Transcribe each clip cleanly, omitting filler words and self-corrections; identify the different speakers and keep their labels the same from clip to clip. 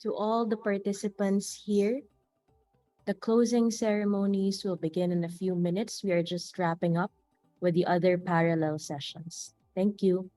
Speaker 1: To all the participants here, the closing ceremonies will begin in a few minutes. We are just wrapping up with the other parallel sessions. Thank you.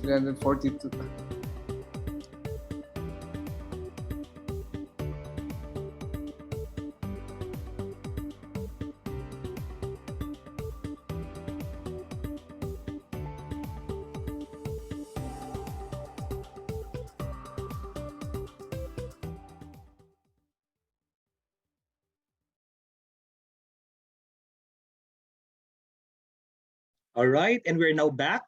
Speaker 2: 342.
Speaker 3: All right, and we're now back.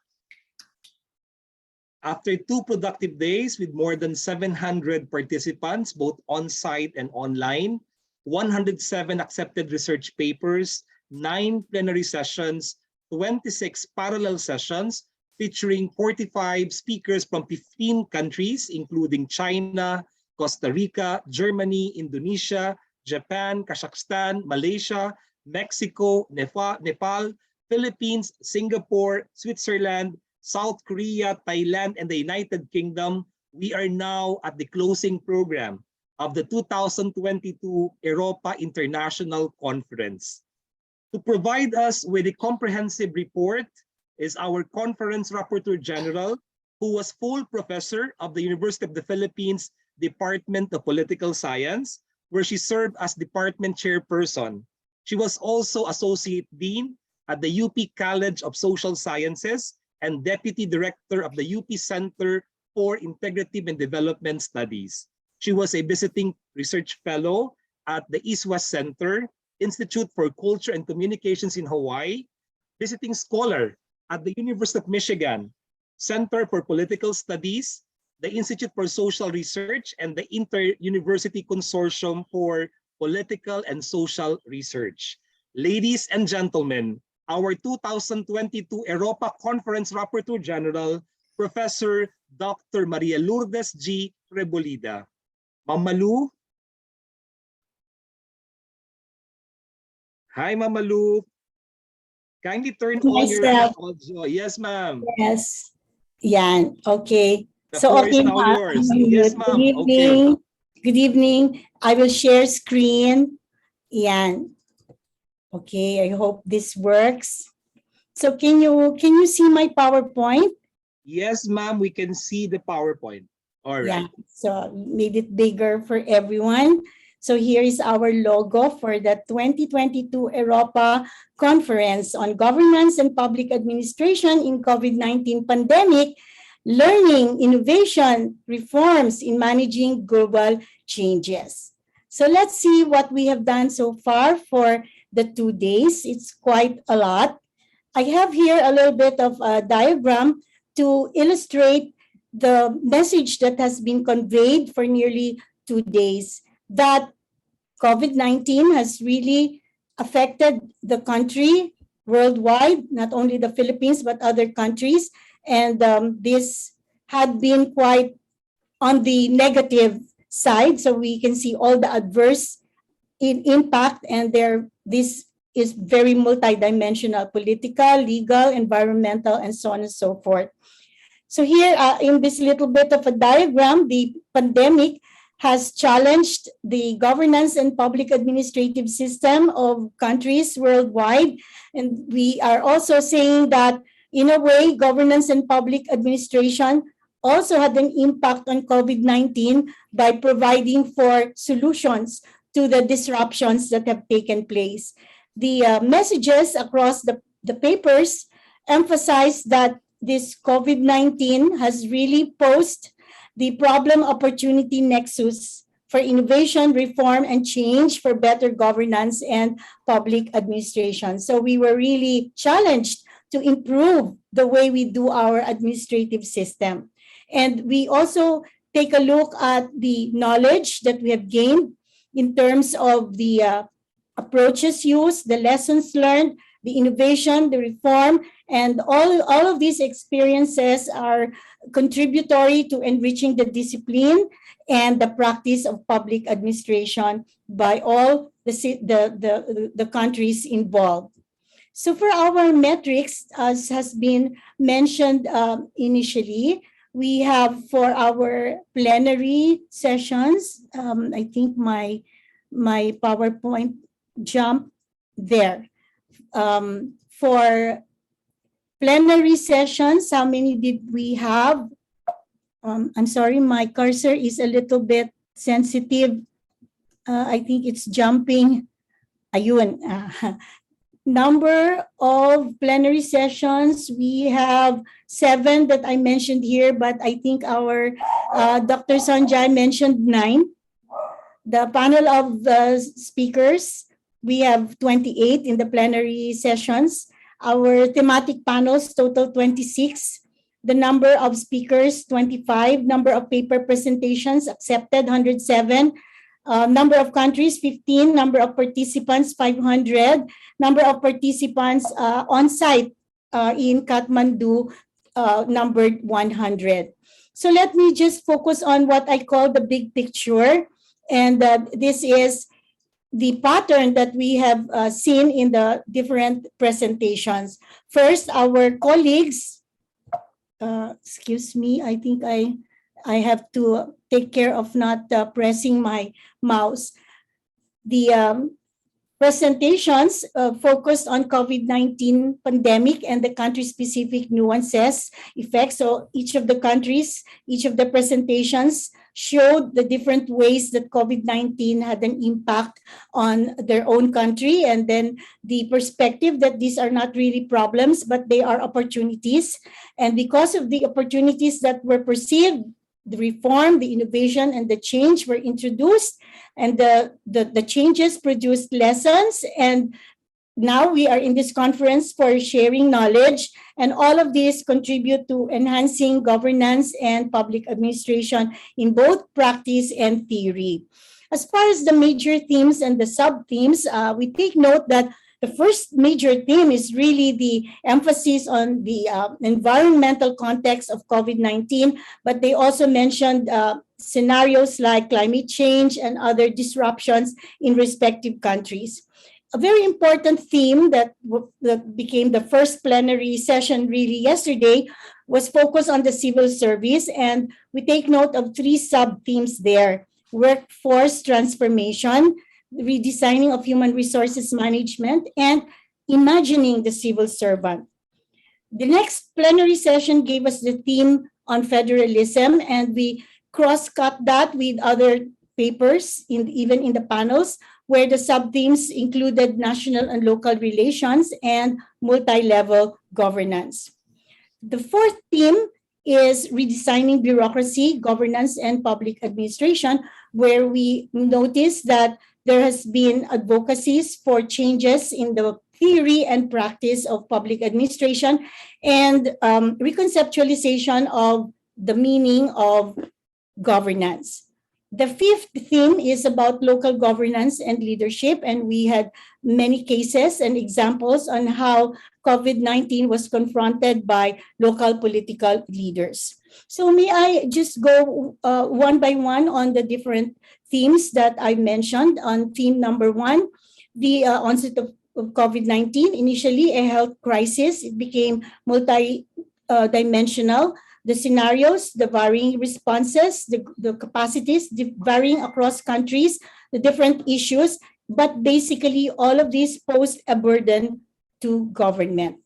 Speaker 3: After 2 productive days with more than 700 participants, both on-site and online, 107 accepted research papers, 9 plenary sessions, 26 parallel sessions featuring 45 speakers from 15 countries, including China, Costa Rica, Germany, Indonesia, Japan, Kazakhstan, Malaysia, Mexico, Nepal, Philippines, Singapore, Switzerland, South Korea, Thailand, and the United Kingdom. We are now at the closing program of the 2022 Europa International Conference. To provide us with a comprehensive report is our Conference Rapporteur General, who was full professor of the University of the Philippines Department of Political Science, where she served as department chairperson. She was also associate dean at the UP College of Social Sciences and Deputy Director of the UP Center for Integrative and Development Studies. She was a visiting research fellow at the East West Center, Institute for Culture and Communications in Hawaii, visiting scholar at the University of Michigan, Center for Political Studies, the Institute for Social Research, and the Inter-University Consortium for Political and Social Research. Ladies and gentlemen, our 2022 Europa Conference Rapporteur General, Professor Dr. Maria Lourdes G. Rebolida. Ma'am Malu. Hi, Ma'am Malu. Kindly turn on your audio. Yes, ma'am.
Speaker 4: Yes. Yan. Okay.
Speaker 3: The
Speaker 4: So,
Speaker 3: floor
Speaker 4: okay,
Speaker 3: is now yours. Yes, ma'am.
Speaker 4: Good evening. Okay. Good evening. I will share screen. Yan. Okay, I hope this works. So can you see my PowerPoint?
Speaker 3: Yes, ma'am, we can see the PowerPoint. All right.
Speaker 4: Yeah, so made it bigger for everyone. So here is our logo for the 2022 Europa Conference on Governance and Public Administration in COVID-19 Pandemic, Learning, Innovation, Reforms in Managing Global Changes. So let's see what we have done so far for the 2 days. It's quite a lot. I have here a little bit of a diagram to illustrate the message that has been conveyed for nearly 2 days, that COVID-19 has really affected the country worldwide, not only the Philippines, but other countries. And this had been quite on the negative side. So we can see all the adverse impact, and this is very multidimensional: political, legal, environmental, and so on and so forth. So here in this little bit of a diagram, the pandemic has challenged the governance and public administrative system of countries worldwide. And we are also saying that, in a way, governance and public administration also had an impact on COVID-19 by providing for solutions to the disruptions that have taken place. The messages across the papers emphasize that this COVID-19 has really posed the problem-opportunity nexus for innovation, reform, and change for better governance and public administration. So we were really challenged to improve the way we do our administrative system. And we also take a look at the knowledge that we have gained in terms of the approaches used, the lessons learned, the innovation, the reform, and all of these experiences are contributory to enriching the discipline and the practice of public administration by all the countries involved. So for our metrics, as has been mentioned initially, we have for our plenary sessions, I think my PowerPoint jumped there. For Plenary sessions, how many did we have? I'm sorry, my cursor is a little bit sensitive. I think it's jumping. Ayun. Number of plenary sessions, we have 7 that I mentioned here, but I think our Dr. Sanjay mentioned 9. The panel of the speakers, we have 28 in the plenary sessions. Our thematic panels total 26. The number of speakers, 25. Number of paper presentations accepted, 107. Number of countries, 15. Number of participants, 500. Number of participants on site in Kathmandu, numbered 100. So let me just focus on what I call the big picture. And this is the pattern that we have seen in the different presentations. First, our colleagues, excuse me, I think I have to take care of not pressing my mouse. The presentations focused on COVID-19 pandemic and the country-specific nuances, effects. So each of the countries, each of the presentations showed the different ways that COVID-19 had an impact on their own country, and then the perspective that these are not really problems, but they are opportunities. And because of the opportunities that were perceived, the reform, the innovation, and the change were introduced, and the changes produced lessons. And now we are in this conference for sharing knowledge, and all of these contribute to enhancing governance and public administration in both practice and theory. As far as the major themes and the sub-themes, we take note that the first major theme is really the emphasis on the environmental context of COVID-19, but they also mentioned scenarios like climate change and other disruptions in respective countries. A very important theme that became the first plenary session really yesterday was focused on the civil service, and we take note of 3 sub-themes there: workforce transformation, redesigning of human resources management, and imagining the civil servant. The next plenary session gave us the theme on federalism, and we cross-cut that with other papers, even in the panels, where the sub-themes included national and local relations and multi-level governance. The fourth theme is redesigning bureaucracy, governance, and public administration, where we noticed that there has been advocacies for changes in the theory and practice of public administration, and reconceptualization of the meaning of governance. The fifth theme is about local governance and leadership, and we had many cases and examples on how COVID-19 was confronted by local political leaders. So may I just go one by one on the different themes that I mentioned. On theme number 1, the onset of COVID-19, initially a health crisis, it became multi-dimensional. The scenarios, the varying responses, the capacities, the varying across countries, the different issues, but basically all of these posed a burden to government.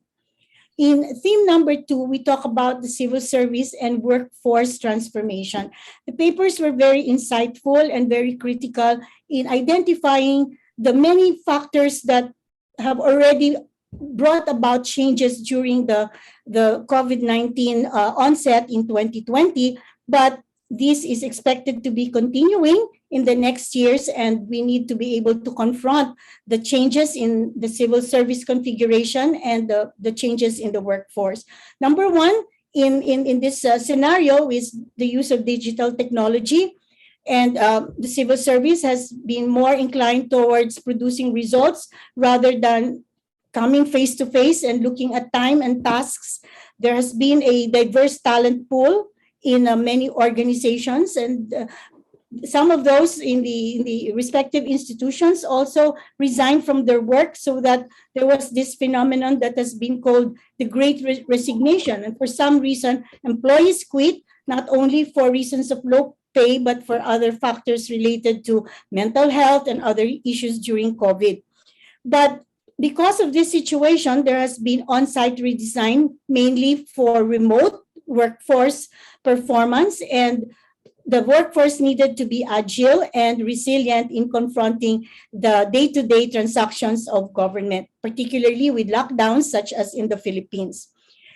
Speaker 4: In theme number 2, we talk about the civil service and workforce transformation. The papers were very insightful and very critical in identifying the many factors that have already brought about changes during the COVID-19 onset in 2020, but this is expected to be continuing in the next years, and we need to be able to confront the changes in the civil service configuration and the changes in the workforce. Number 1 in this scenario is the use of digital technology, and the civil service has been more inclined towards producing results rather than coming face to face and looking at time and tasks. There has been a diverse talent pool in many organizations, and some of those in the respective institutions also resigned from their work, so that there was this phenomenon that has been called the Great Resignation. And for some reason, employees quit, not only for reasons of low pay, but for other factors related to mental health and other issues during COVID. But Because of this situation, there has been on-site redesign, mainly for remote workforce performance, and the workforce needed to be agile and resilient in confronting the day-to-day transactions of government, particularly with lockdowns such as in the Philippines.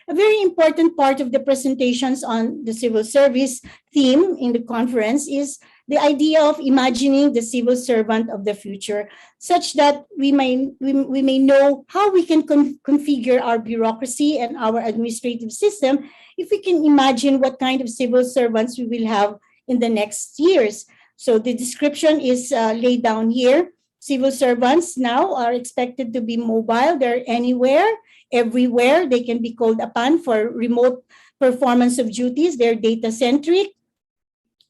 Speaker 4: A very important part of the presentations on the civil service theme in the conference is the idea of imagining the civil servant of the future, such that we may know how we can configure our bureaucracy and our administrative system if we can imagine what kind of civil servants we will have in the next years. So the description is laid down here. Civil servants now are expected to be mobile. They're anywhere, everywhere. They can be called upon for remote performance of duties. They're data-centric.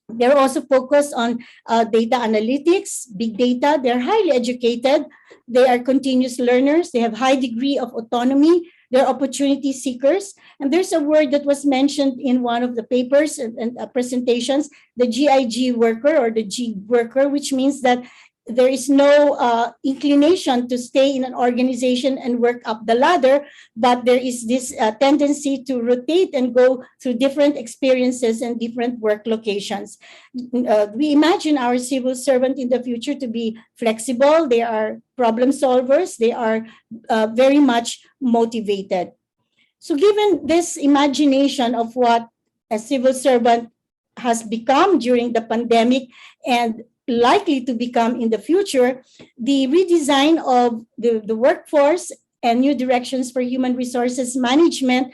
Speaker 4: They're also focused on data analytics, big data. They're highly educated. They are continuous learners. They have high degree of autonomy. They're opportunity seekers. And there's a word that was mentioned in one of the papers and presentations, the GIG worker or the G worker, which means that there is no inclination to stay in an organization and work up the ladder, but there is this tendency to rotate and go through different experiences and different work locations. We imagine our civil servant in the future to be flexible. They are problem solvers. They are very much motivated. So given this imagination of what a civil servant has become during the pandemic and likely to become in the future, the redesign of the workforce and new directions for human resources management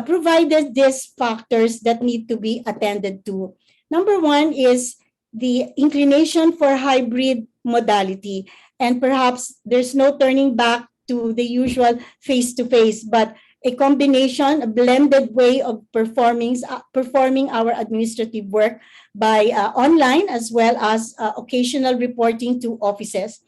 Speaker 4: provided these factors that need to be attended to. Number one is the inclination for hybrid modality. And perhaps there's no turning back to the usual face-to-face, but a combination, a blended way of performing our administrative work by online as well as occasional reporting to offices.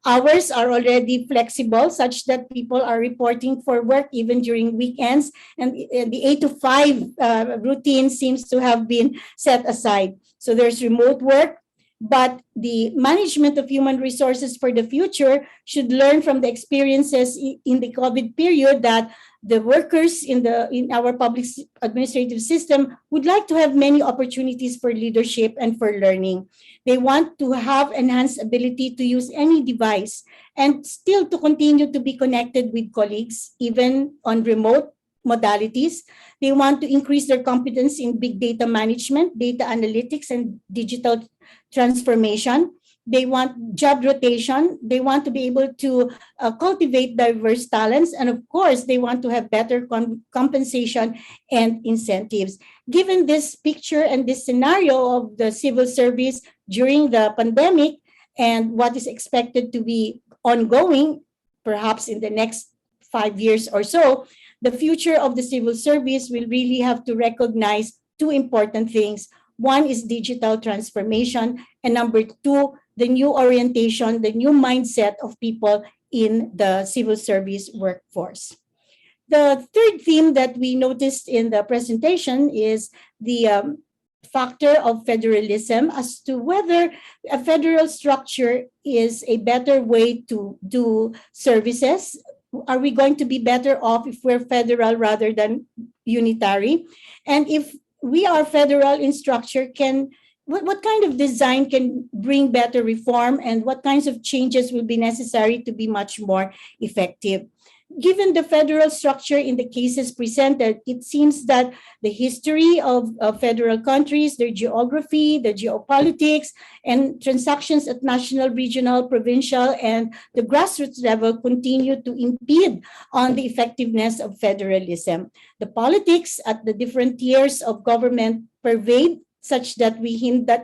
Speaker 4: Hours are already flexible such that people are reporting for work even during weekends, and the 8 to 5 routine seems to have been set aside. So there's remote work, but the management of human resources for the future should learn from the experiences in the COVID period that the workers in our public administrative system would like to have many opportunities for leadership and for learning. They want to have enhanced ability to use any device and still to continue to be connected with colleagues, even on remote modalities. They want to increase their competence in big data management, data analytics, and digital transformation. They want job rotation. They want to be able to cultivate diverse talents. And of course, they want to have better compensation and incentives. Given this picture and this scenario of the civil service during the pandemic and what is expected to be ongoing, perhaps in the next 5 years or so, the future of the civil service will really have to recognize two important things. One is digital transformation, and number two, the new orientation, the new mindset of people in the civil service workforce. The third theme that we noticed in the presentation is the factor of federalism as to whether a federal structure is a better way to do services. Are we going to be better off if we're federal rather than unitary? And if we are federal in structure, what kind of design can bring better reform and what kinds of changes will be necessary to be much more effective? Given the federal structure in the cases presented, it seems that the history of federal countries, their geography, the geopolitics, and transactions at national, regional, provincial, and the grassroots level continue to impede on the effectiveness of federalism. The politics at the different tiers of government pervade such that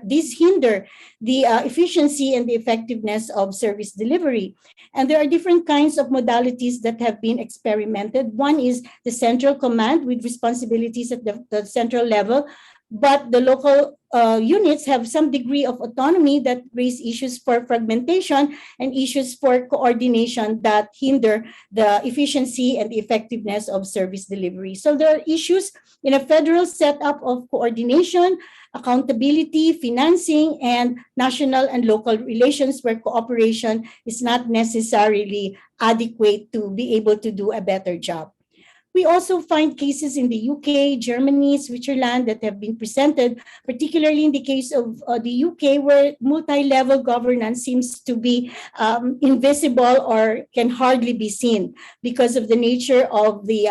Speaker 4: these hinder the efficiency and the effectiveness of service delivery. And there are different kinds of modalities that have been experimented. One is the central command with responsibilities at the central level, but the local units have some degree of autonomy that raise issues for fragmentation and issues for coordination that hinder the efficiency and the effectiveness of service delivery. So there are issues in a federal setup of coordination, accountability, financing, and national and local relations where cooperation is not necessarily adequate to be able to do a better job. We also find cases in the UK, Germany, Switzerland that have been presented, particularly in the case of the UK, where multi-level governance seems to be invisible or can hardly be seen because of the nature of the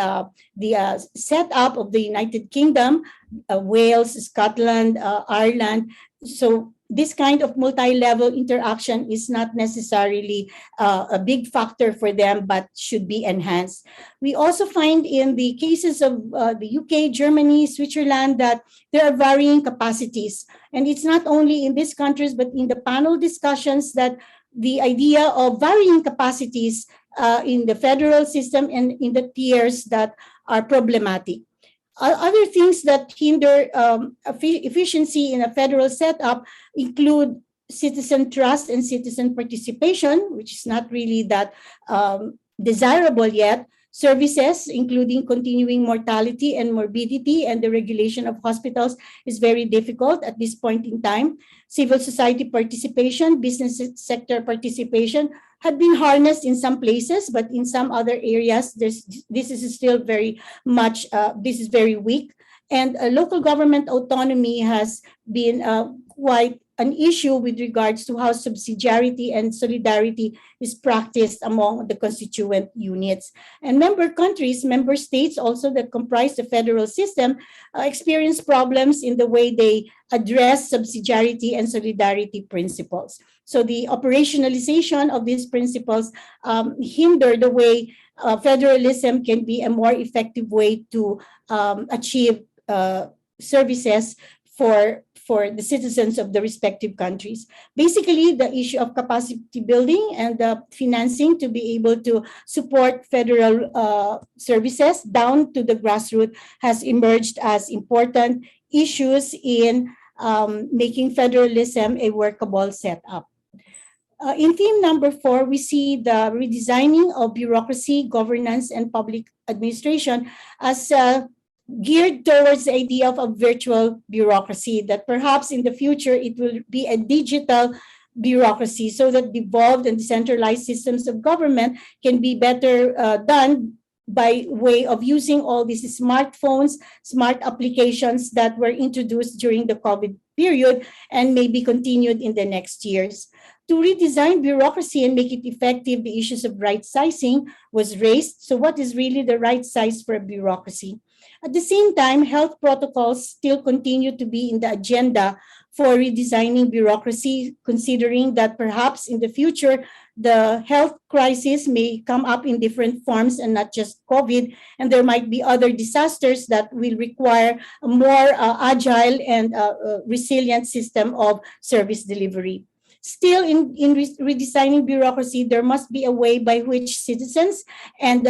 Speaker 4: setup of the United Kingdom, Wales, Scotland, Ireland. So this kind of multi-level interaction is not necessarily a big factor for them, but should be enhanced. We also find in the cases of the UK, Germany, Switzerland, that there are varying capacities. And it's not only in these countries, but in the panel discussions that the idea of varying capacities in the federal system and in the tiers that are problematic. Other things that hinder efficiency in a federal setup include citizen trust and citizen participation, which is not really that desirable yet. Services, including continuing mortality and morbidity, and the regulation of hospitals is very difficult at this point in time. Civil society participation, business sector participation had been harnessed in some places, but in some other areas, this is still very much, this is very weak. And local government autonomy has been quite an issue with regards to how subsidiarity and solidarity is practiced among the constituent units. And member countries, member states also that comprise the federal system experience problems in the way they address subsidiarity and solidarity principles. So the operationalization of these principles hinder the way federalism can be a more effective way to achieve services for the citizens of the respective countries. Basically, the issue of capacity building and the financing to be able to support federal services down to the grassroots has emerged as important issues in making federalism a workable setup. In theme number 4, we see the redesigning of bureaucracy, governance, and public administration as geared towards the idea of a virtual bureaucracy, that perhaps in the future it will be a digital bureaucracy so that devolved and decentralized systems of government can be better done by way of using all these smartphones, smart applications that were introduced during the COVID period and may be continued in the next years. To redesign bureaucracy and make it effective, the issues of right sizing was raised. So what is really the right size for a bureaucracy? At the same time, health protocols still continue to be in the agenda for redesigning bureaucracy, considering that perhaps in the future, the health crisis may come up in different forms and not just COVID, and there might be other disasters that will require a more agile and resilient system of service delivery. Still, in redesigning bureaucracy, there must be a way by which citizens and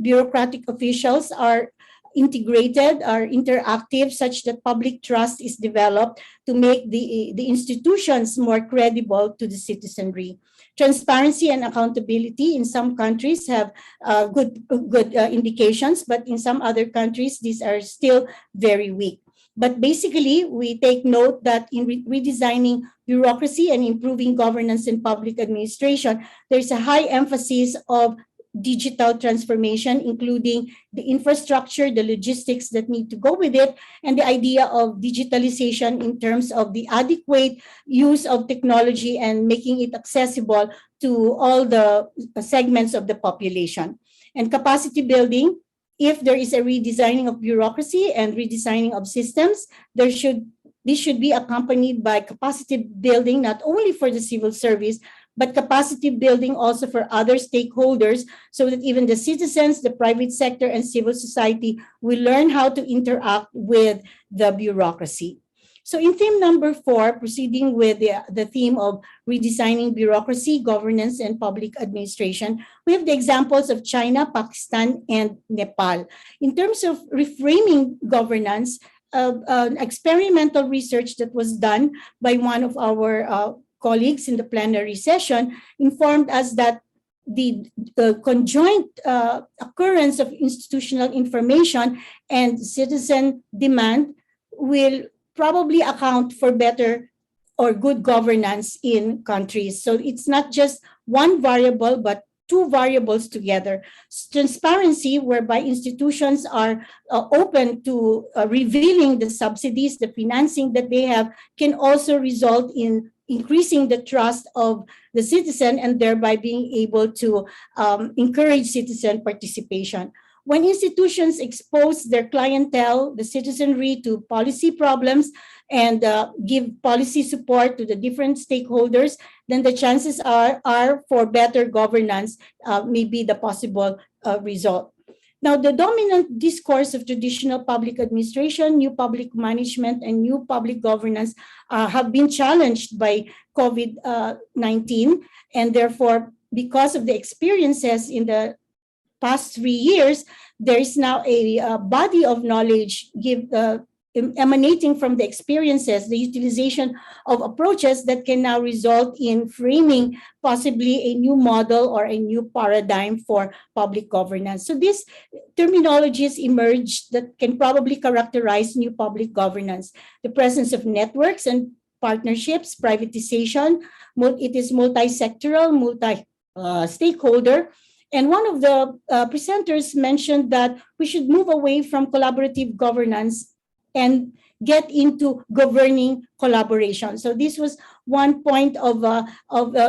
Speaker 4: bureaucratic officials are integrated, are interactive, such that public trust is developed to make the institutions more credible to the citizenry. Transparency and accountability in some countries have good indications, but in some other countries, these are still very weak. But basically, we take note that in redesigning bureaucracy and improving governance and public administration, there's a high emphasis of digital transformation, including the infrastructure, the logistics that need to go with it, and the idea of digitalization in terms of the adequate use of technology and making it accessible to all the segments of the population. And capacity building, if there is a redesigning of bureaucracy and redesigning of systems, this should be accompanied by capacity building, not only for the civil service, but capacity building also for other stakeholders, so that even the citizens, the private sector, and civil society will learn how to interact with the bureaucracy. So in theme number 4, proceeding with the theme of redesigning bureaucracy, governance, and public administration, we have the examples of China, Pakistan, and Nepal. In terms of reframing governance, an experimental research that was done by one of our colleagues in the plenary session informed us that the conjoint occurrence of institutional information and citizen demand will probably account for better or good governance in countries. So it's not just one variable, but two variables together. Transparency, whereby institutions are open to revealing the subsidies, the financing that they have, can also result in increasing the trust of the citizen and thereby being able to encourage citizen participation. When institutions expose their clientele, the citizenry, to policy problems and give policy support to the different stakeholders, then the chances are for better governance may be the possible result. Now, the dominant discourse of traditional public administration, new public management, and new public governance have been challenged by COVID-19, and therefore, because of the experiences in the past 3 years, there is now a body of knowledge emanating from the experiences, the utilization of approaches that can now result in framing possibly a new model or a new paradigm for public governance. So these terminologies emerged that can probably characterize new public governance: the presence of networks and partnerships, privatization, it is multi-sectoral, multi-stakeholder. And one of the presenters mentioned that we should move away from collaborative governance and get into governing collaboration. So this was one point of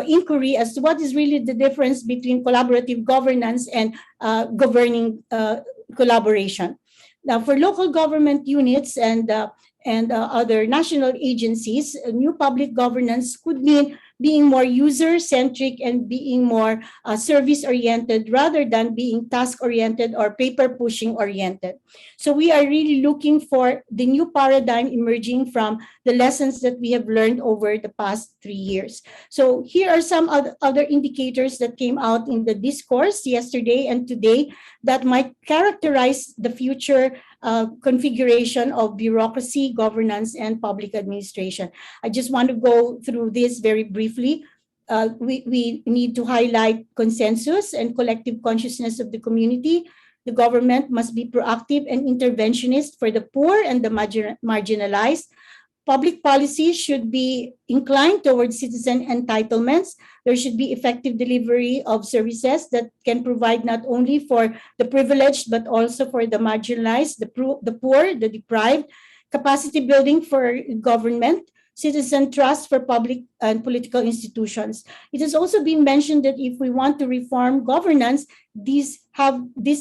Speaker 4: inquiry as to what is really the difference between collaborative governance and governing collaboration. Now, for local government units and other national agencies, new public governance could mean being more user-centric and being more service-oriented rather than being task-oriented or paper-pushing-oriented. So we are really looking for the new paradigm emerging from the lessons that we have learned over the past 3 years. So here are some other indicators that came out in the discourse yesterday and today that might characterize the future configuration of bureaucracy, governance, and public administration. I just want to go through this very briefly. We need to highlight consensus and collective consciousness of the community. The government must be proactive and interventionist for the poor and the marginalized. Public policy should be inclined towards citizen entitlements. There should be effective delivery of services that can provide not only for the privileged, but also for the marginalized, the poor, the deprived. Capacity building for government, citizen trust for public and political institutions. It has also been mentioned that if we want to reform governance, this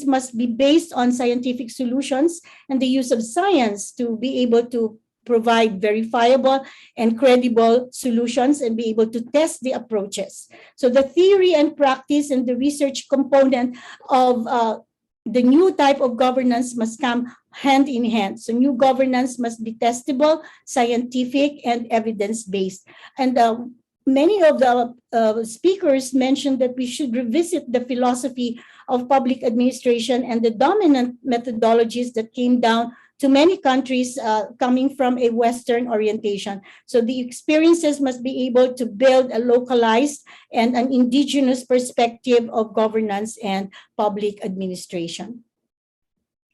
Speaker 4: must be based on scientific solutions and the use of science to be able to provide verifiable and credible solutions and be able to test the approaches. So the theory and practice and the research component of the new type of governance must come hand in hand. So new governance must be testable, scientific, and evidence-based. And many of the speakers mentioned that we should revisit the philosophy of public administration and the dominant methodologies that came down to many countries coming from a Western orientation. So the experiences must be able to build a localized and an indigenous perspective of governance and public administration.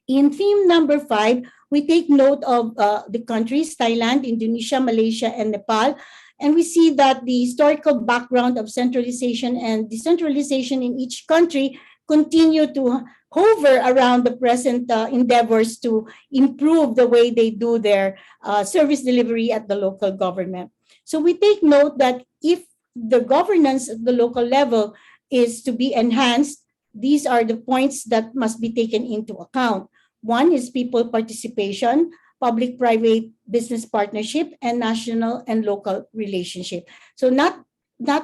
Speaker 4: In theme number 5, we take note of the countries, Thailand, Indonesia, Malaysia, and Nepal. And we see that the historical background of centralization and decentralization in each country continue to hover around the present endeavors to improve the way they do their service delivery at the local government. So we take note that if the governance at the local level is to be enhanced, these are the points that must be taken into account. One is people participation, public-private business partnership, and national and local relationship. So not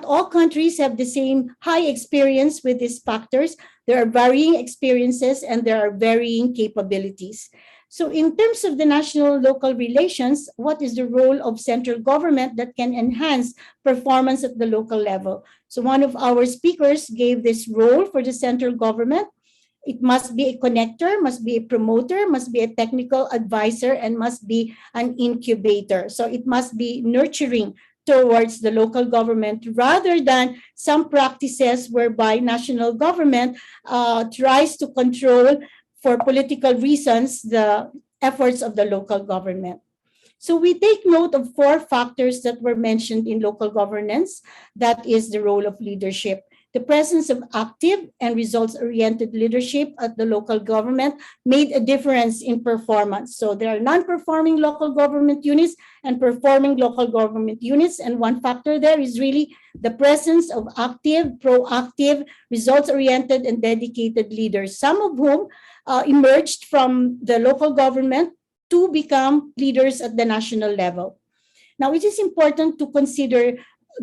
Speaker 4: all countries have the same high experience with these factors. There are varying experiences and there are varying capabilities. So in terms of the national-local relations, what is the role of central government that can enhance performance at the local level? So one of our speakers gave this role for the central government. It must be a connector, must be a promoter, must be a technical advisor, and must be an incubator. So it must be nurturing towards the local government rather than some practices whereby national government tries to control for political reasons the efforts of the local government. So we take note of 4 factors that were mentioned in local governance. That is the role of leadership. The presence of active and results-oriented leadership at the local government made a difference in performance. So there are non-performing local government units and performing local government units. And one factor there is really the presence of active, proactive, results-oriented, and dedicated leaders, some of whom emerged from the local government to become leaders at the national level. Now, it is important to consider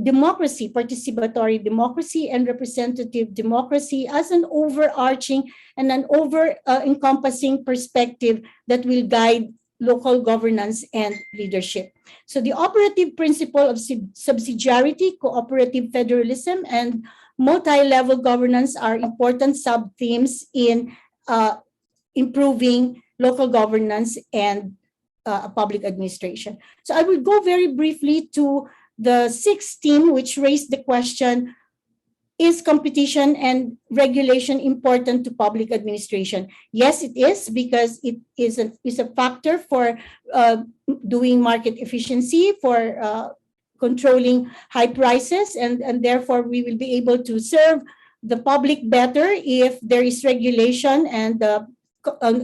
Speaker 4: democracy, participatory democracy, and representative democracy as an overarching and an encompassing perspective that will guide local governance and leadership. So the operative principle of subsidiarity, cooperative federalism, and multi-level governance are important sub-themes in improving local governance and public administration. So I will go very briefly to the 6th theme, which raised the question, is competition and regulation important to public administration? Yes, it is, because it is a factor for doing market efficiency, for controlling high prices, and therefore we will be able to serve the public better if there is regulation and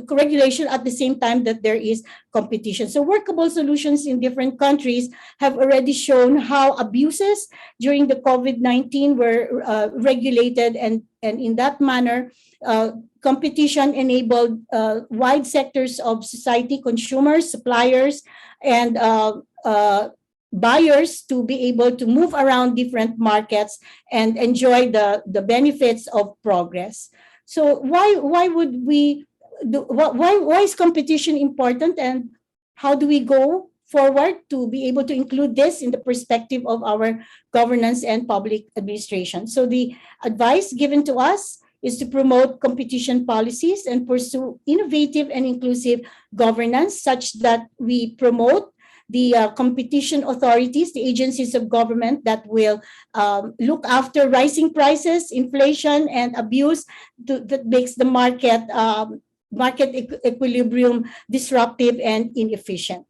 Speaker 4: regulation at the same time that there is competition. So workable solutions in different countries have already shown how abuses during the COVID-19 were regulated, and in that manner, competition enabled wide sectors of society, consumers, suppliers, and buyers to be able to move around different markets and enjoy the benefits of progress. So why would we why is competition important, and how do we go forward to be able to include this in the perspective of our governance and public administration? So the advice given to us is to promote competition policies and pursue innovative and inclusive governance such that we promote the competition authorities, the agencies of government that will look after rising prices, inflation, and abuse that makes the market equilibrium disruptive and inefficient.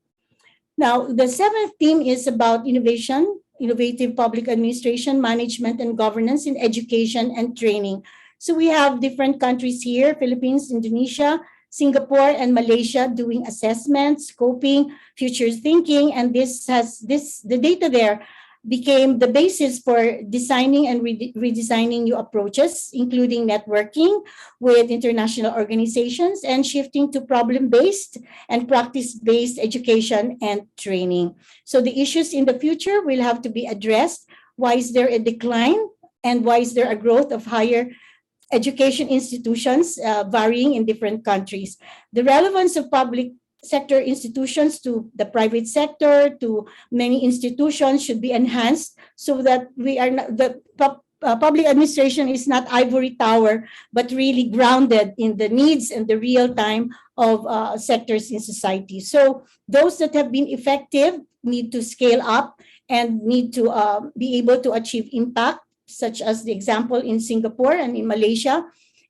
Speaker 4: Now, the 7th theme is about innovation, innovative public administration, management, and governance in education and training. So we have different countries here, Philippines, Indonesia, Singapore, and Malaysia doing assessments, scoping, future thinking, and the data there became the basis for designing and redesigning new approaches, including networking with international organizations and shifting to problem-based and practice-based education and training. So the issues in the future will have to be addressed. Why is there a decline, and why is there a growth of higher education institutions varying in different countries? The relevance of public sector institutions to the private sector, to many institutions, should be enhanced so that we are not, public administration is not ivory tower, but really grounded in the needs and the real time of sectors in society. So those that have been effective need to scale up and need to be able to achieve impact, such as the example in Singapore and in Malaysia.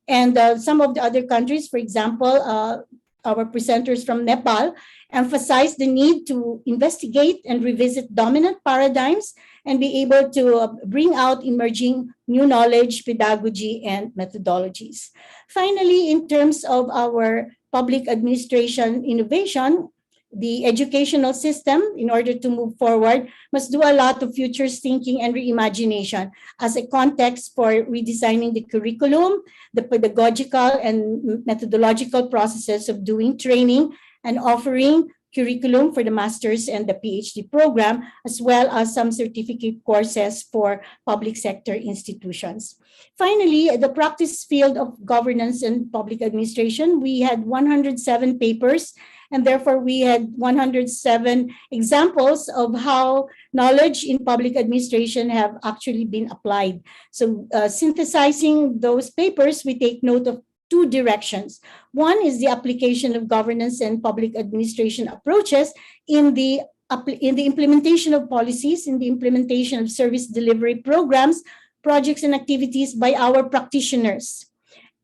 Speaker 4: And some of the other countries, for example, our presenters from Nepal emphasize the need to investigate and revisit dominant paradigms and be able to bring out emerging new knowledge, pedagogy, and methodologies. Finally, in terms of our public administration innovation, the educational system, in order to move forward, must do a lot of futures thinking and reimagination as a context for redesigning the curriculum, the pedagogical and methodological processes of doing training and offering curriculum for the master's and the PhD program, as well as some certificate courses for public sector institutions. Finally, the practice field of governance and public administration, we had 107 papers, and therefore we had 107 examples of how knowledge in public administration have actually been applied. So synthesizing those papers, we take note of two directions. One is the application of governance and public administration approaches in the implementation of policies, in the implementation of service delivery programs, projects, and activities by our practitioners.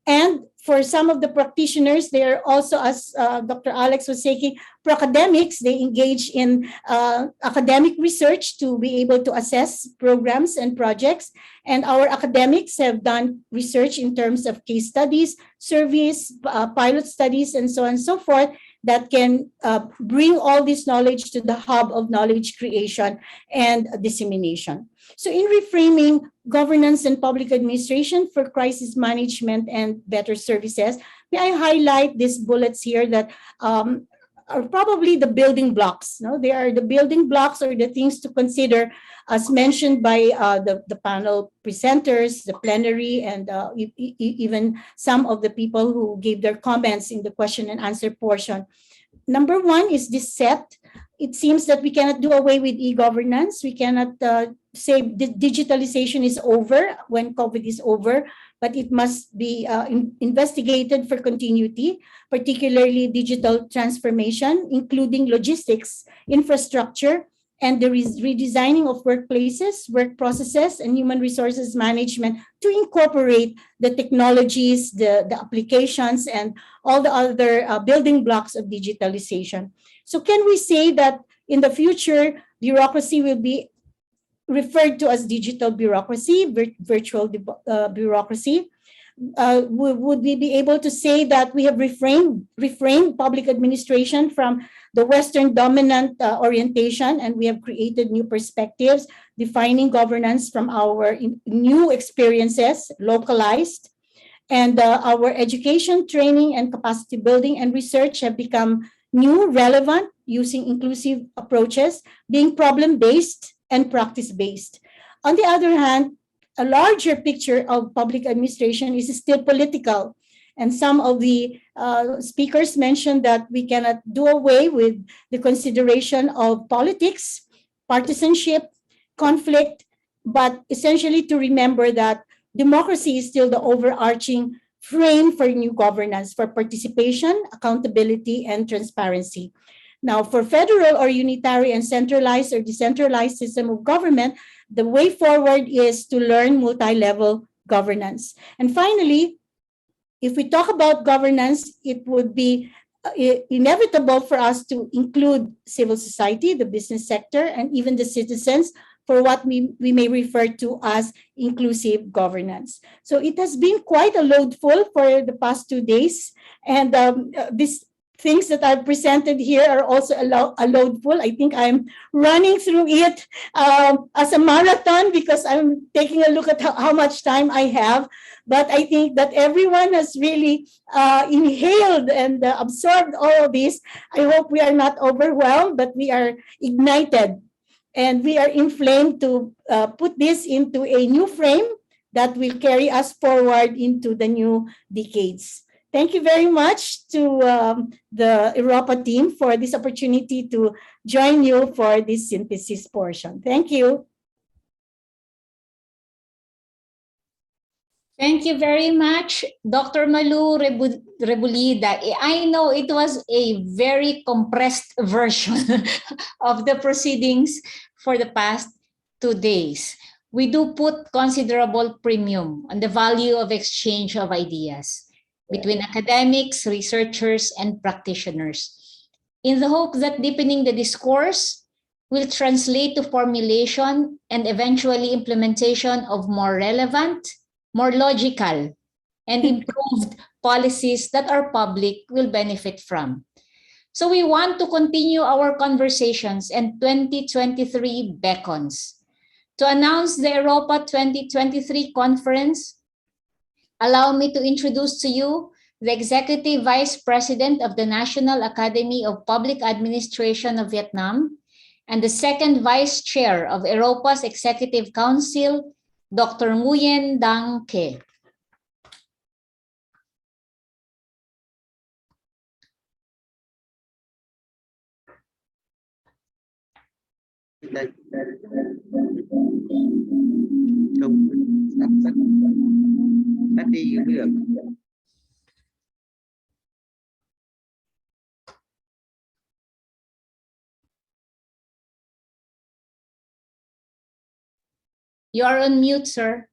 Speaker 4: And for some of the practitioners, they are also, as Dr. Alex was saying, pro-academics. They engage in academic research to be able to assess programs and projects. And our academics have done research in terms of case studies, surveys, pilot studies, and so on and so forth, that can bring all this knowledge to the hub of knowledge creation and dissemination. So in reframing governance and public administration for crisis management and better services, may I highlight these bullets here that are probably the building blocks. No? They are the building blocks or the things to consider, as mentioned by the panel presenters, the plenary, and even some of the people who gave their comments in the question and answer portion. Number one is this set. It seems that we cannot do away with e-governance. We cannot say digitalization is over when COVID is over, but it must be investigated for continuity, particularly digital transformation, including logistics, infrastructure, and the redesigning of workplaces, work processes, and human resources management to incorporate the technologies, the applications, and all the other building blocks of digitalization. So can we say that in the future, bureaucracy will be referred to as digital bureaucracy, virtual bureaucracy? Would we be able to say that we have reframed public administration from the Western dominant orientation, and we have created new perspectives, defining governance from our new experiences, localized, and our education, training, and capacity building and research have become new, relevant, using inclusive approaches, being problem-based and practice-based. On the other hand, a larger picture of public administration is still political. And some of the speakers mentioned that we cannot do away with the consideration of politics, partisanship, conflict, but essentially to remember that democracy is still the overarching frame for new governance, for participation, accountability, and transparency. Now, for federal or unitary and centralized or decentralized system of government, the way forward is to learn multi-level governance. And finally, if we talk about governance, it would be inevitable for us to include civil society, the business sector, and even the citizens for what we may refer to as inclusive governance. So it has been quite a loadful for the past 2 days. And these things that I've presented here are also a loadful. I think I'm running through it as a marathon because I'm taking a look at how much time I have. But I think that everyone has really inhaled and absorbed all of this. I hope we are not overwhelmed, but we are ignited. And we are inflamed to put this into a new frame that will carry us forward into the new decades. Thank you very much to the Europa team for this opportunity to join you for this synthesis portion. Thank you.
Speaker 2: Thank you very much, Dr. Malu Rebolida. I know it was a very compressed version of the proceedings for the past 2 days. We do put considerable premium on the value of exchange of ideas between academics, researchers, and practitioners, in the hope that deepening the discourse will translate to formulation and eventually implementation of more relevant, more logical, and improved policies that our public will benefit from. So we want to continue our conversations, and 2023 beckons. To announce the Europa 2023 conference, allow me to introduce to you the Executive Vice President of the National Academy of Public Administration of Vietnam and the Second Vice Chair of Europa's Executive Council, Dr. Nguyen Dang Ke.
Speaker 5: Không, sắp đi được.
Speaker 2: You are on mute, sir.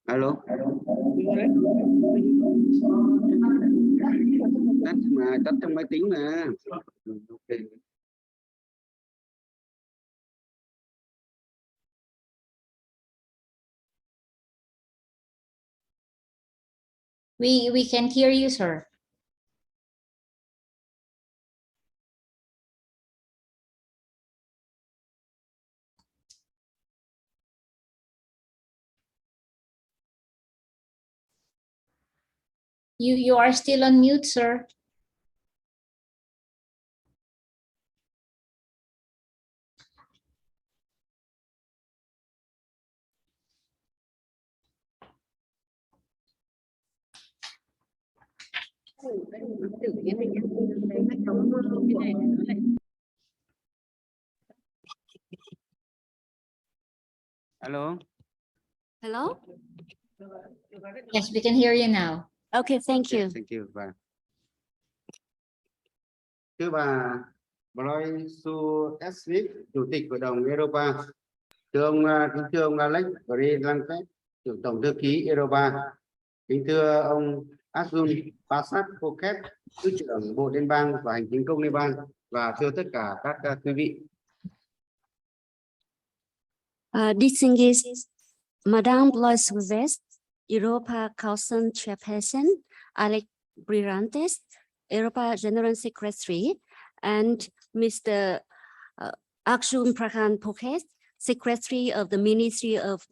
Speaker 5: Alo. Tắt trong máy tính mà. Ok.
Speaker 2: We can hear you, sir. You are still on mute, sir.
Speaker 5: Alo.
Speaker 6: Hello?
Speaker 2: Yes, we can hear you now.
Speaker 6: Okay, thank you.
Speaker 5: Thank you. Và thưa bà Broy Su Esvik, Chủ tịch Hội đồng Europa. Kính thưa ông Alex Brilantet, Chủ tổng thư ký Europa. Kính thưa ông Arjun Pasat Phuket, Thứ trưởng Bộ Liên bang và Hành chính công Liên bang, và thưa tất cả các quý vị.
Speaker 6: Distinguished Madame Blois West, Europa Council Chairperson, Alex Brilantes, Europa General Secretary, and Mr. Arjun Prakan Phuket, Secretary of the Ministry of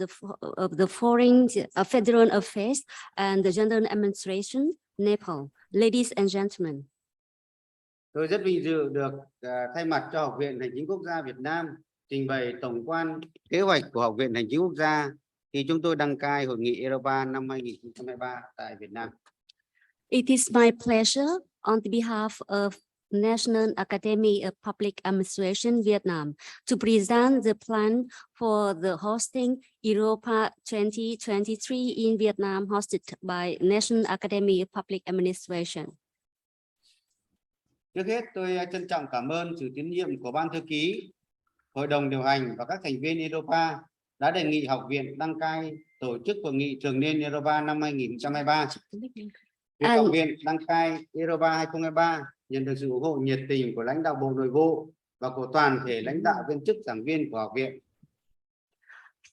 Speaker 6: the Foreign Federal Affairs and the General Administration, Nepal. Ladies and gentlemen.
Speaker 5: Tôi rất vinh dự được thay mặt cho Học viện Hành chính Quốc gia Việt Nam trình bày tổng quan kế hoạch của Học viện Hành chính Quốc gia khi chúng tôi đăng cai Hội nghị Europa năm 2023 tại Việt Nam.
Speaker 6: It is my pleasure on behalf of National Academy of Public Administration Vietnam to present the plan for the hosting Europa 2023 in Vietnam hosted by National Academy of Public Administration.
Speaker 5: Trước hết, tôi trân trọng cảm ơn sự tín nhiệm của Ban Thư ký, Hội đồng điều hành và các thành viên Europa đã đề nghị học viện đăng cai tổ chức Hội nghị thường niên Europa năm 2023. Việc học viện đăng cai Europa 2023 nhận được sự ủng hộ nhiệt tình của lãnh đạo Bộ Nội vụ và của toàn thể lãnh đạo viên chức giảng viên của học viện.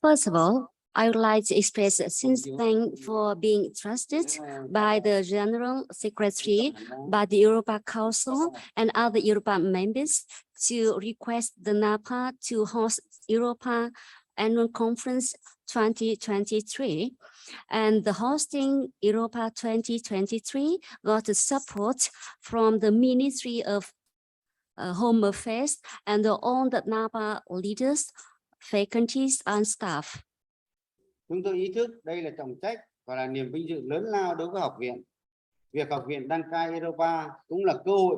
Speaker 6: First of all, I would like to express a sincere thanks for being trusted by the General Secretary, by the Europa Council and other Europa members to request the NAPA to host Europa Annual Conference 2023. And the hosting Europa 2023 got the support from the Ministry of Home Affairs and all the NAPA leaders, faculties and staff.
Speaker 5: Chúng tôi ý thức đây là trọng trách và là niềm vinh dự lớn lao đối với học viện. Việc học viện đăng cai Europa cũng là cơ hội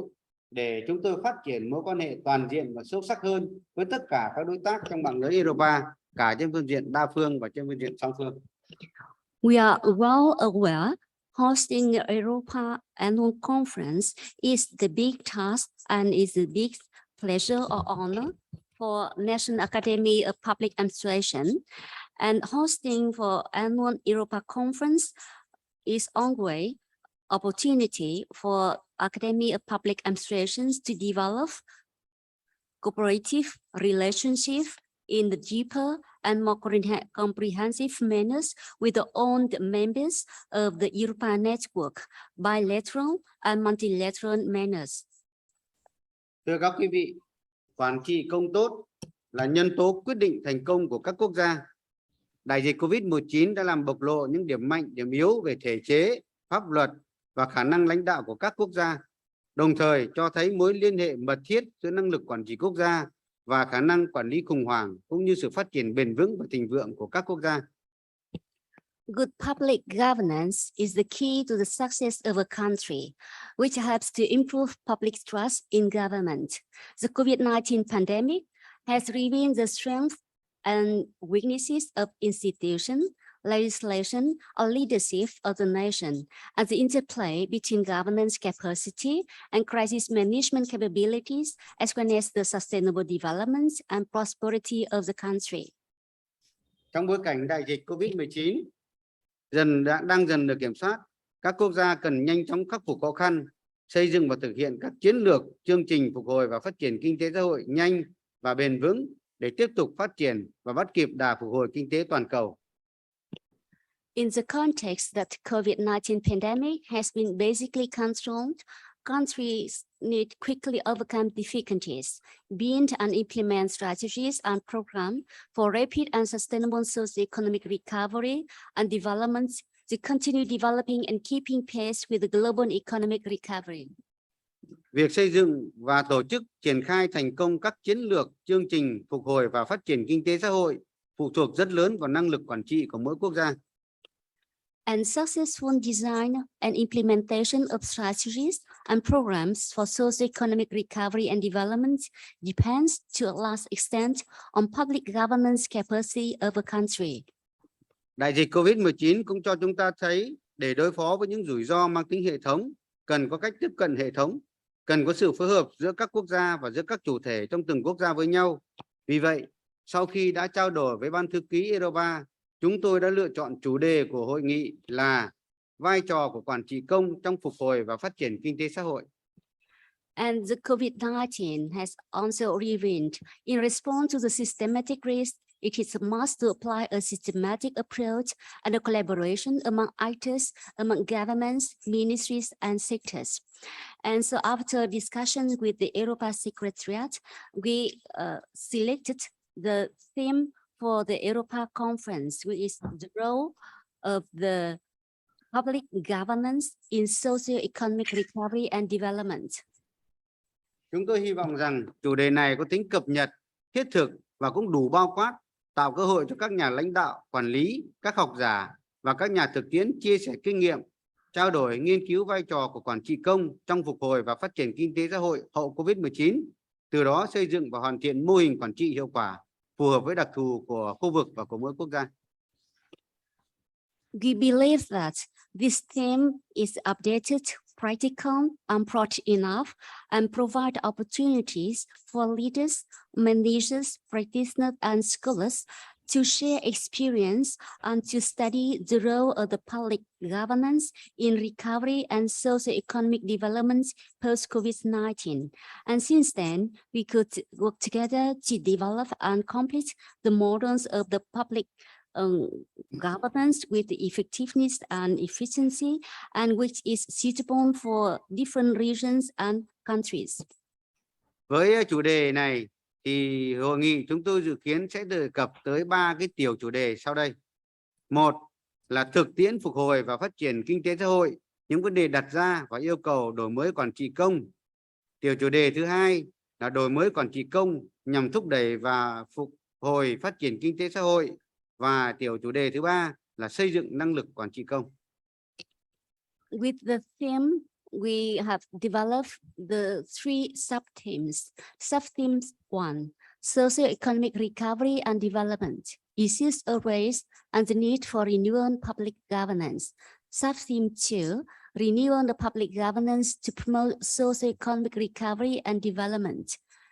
Speaker 5: để chúng tôi phát triển mối quan hệ toàn diện và sâu sắc hơn với tất cả các đối tác trong mạng lưới Europa, cả trên phương diện đa phương và trên phương diện song phương.
Speaker 6: We are well aware hosting the Europa Annual Conference is the big task and is a big pleasure or honor for National Academy of Public Administration. And hosting for annual Europa Conference is ongoing opportunity for Academy of Public Administrations to develop cooperative relationship in the deeper and more comprehensive manners with the own members of the Europa Network, bilateral and multilateral manners.
Speaker 5: Thưa các quý vị, quản trị công tốt là nhân tố quyết định thành công của các quốc gia. Đại dịch COVID-19 đã làm bộc lộ những điểm mạnh, điểm yếu về thể chế, pháp luật và khả năng lãnh đạo của các quốc gia, đồng thời cho thấy mối liên hệ mật thiết giữa năng lực quản trị quốc gia và khả năng quản lý khủng hoảng, cũng như sự phát triển bền vững và thịnh vượng của các quốc gia.
Speaker 6: Good public governance is the key to the success of a country, which helps to improve public trust in government. The COVID-19 pandemic has revealed the strengths and weaknesses of institutions legislation, or leadership of the nation, and the interplay between governance capacity and crisis management capabilities, as well as the sustainable development and prosperity of the country.
Speaker 5: Trong bối cảnh đại dịch COVID-19 đang dần được kiểm soát, các quốc gia cần nhanh chóng khắc phục khó khăn, xây dựng và thực hiện các chiến lược, chương trình phục hồi và phát triển kinh tế xã hội nhanh và bền vững để tiếp tục phát triển và bắt kịp đà phục hồi kinh tế toàn cầu.
Speaker 6: In the context that COVID-19 pandemic has been basically controlled, countries need quickly overcome difficulties, build and implement strategies and programs for rapid and sustainable socio-economic recovery and development to continue developing and keeping pace with the global economic recovery.
Speaker 5: Việc xây dựng và tổ chức triển khai thành công các chiến lược, chương trình phục hồi và phát triển kinh tế xã hội phụ thuộc rất lớn vào năng lực quản trị của mỗi quốc gia.
Speaker 6: And successful design and implementation of strategies and programs for socio-economic recovery and development depends to a large extent on public governance capacity of a country.
Speaker 5: Đại dịch COVID-19 cũng cho chúng ta thấy để đối phó với những rủi ro mang tính hệ thống, cần có cách tiếp cận hệ thống, cần có sự phối hợp giữa các quốc gia và giữa các chủ thể trong từng quốc gia với nhau. Vì vậy, sau khi đã trao đổi với Ban thư ký Europa, chúng tôi đã lựa chọn chủ đề của hội nghị là vai trò của quản trị công trong phục hồi và phát triển kinh tế xã hội.
Speaker 6: And the COVID-19 has also revealed, in response to the systematic risk, it is a must to apply a systematic approach and a collaboration among actors, among governments, ministries, and sectors. And so after discussion with the Europa Secretariat, we selected the theme for the Europa Conference, which is the role of the public governance in socio-economic recovery and development.
Speaker 5: Chúng tôi hy vọng rằng chủ đề này có tính cập nhật, thiết thực và cũng đủ bao quát, tạo cơ hội cho các nhà lãnh đạo, quản lý, các học giả và các nhà thực tiễn chia sẻ kinh nghiệm, trao đổi nghiên cứu vai trò của quản trị công trong phục hồi và phát triển kinh tế xã hội hậu Covid-19, từ đó xây dựng và hoàn thiện mô hình quản trị hiệu quả phù hợp với đặc thù của khu vực và của mỗi quốc gia.
Speaker 6: We believe that this theme is updated, practical, and broad enough, and provide opportunities for leaders, managers, practitioners, and scholars to share experience and to study the role of the public governance in recovery and socio-economic development post-COVID-19. And since then, we could work together to develop and complete the models of the public governance with the effectiveness and efficiency, and which is suitable for different regions and countries.
Speaker 5: Với chủ đề này thì hội nghị chúng tôi dự kiến sẽ đề cập tới 3 cái tiểu chủ đề sau đây. Một là thực tiễn phục hồi và phát triển kinh tế xã hội, những vấn đề đặt ra và yêu cầu đổi mới quản trị công. Tiểu chủ đề thứ hai là đổi mới quản trị công nhằm thúc đẩy và phục hồi phát triển kinh tế xã hội. Và tiểu chủ đề thứ ba là xây dựng năng lực quản trị công.
Speaker 6: With the theme, we have developed the three sub-themes. Sub-themes 1, socio-economic recovery and development, issues arise and the need for renewal public governance. Sub-theme 2, renewal the public governance to promote socio-economic recovery and development.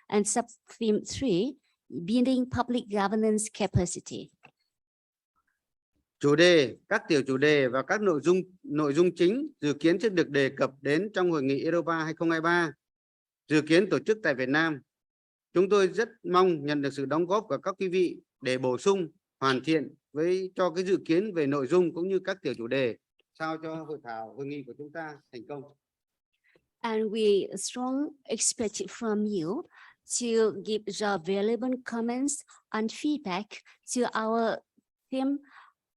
Speaker 6: And sub-theme 3, building public governance capacity.
Speaker 5: Chủ đề, các tiểu chủ đề và các nội dung chính dự kiến sẽ được đề cập đến trong hội nghị Europa 2023, dự kiến tổ chức tại Việt Nam. Chúng tôi rất mong nhận được sự đóng góp của các quý vị để bổ sung, hoàn thiện cho cái dự kiến về nội dung cũng như các tiểu chủ đề sao cho hội nghị của chúng ta thành công.
Speaker 6: And we strongly expect from you to give your valuable comments and feedback to our theme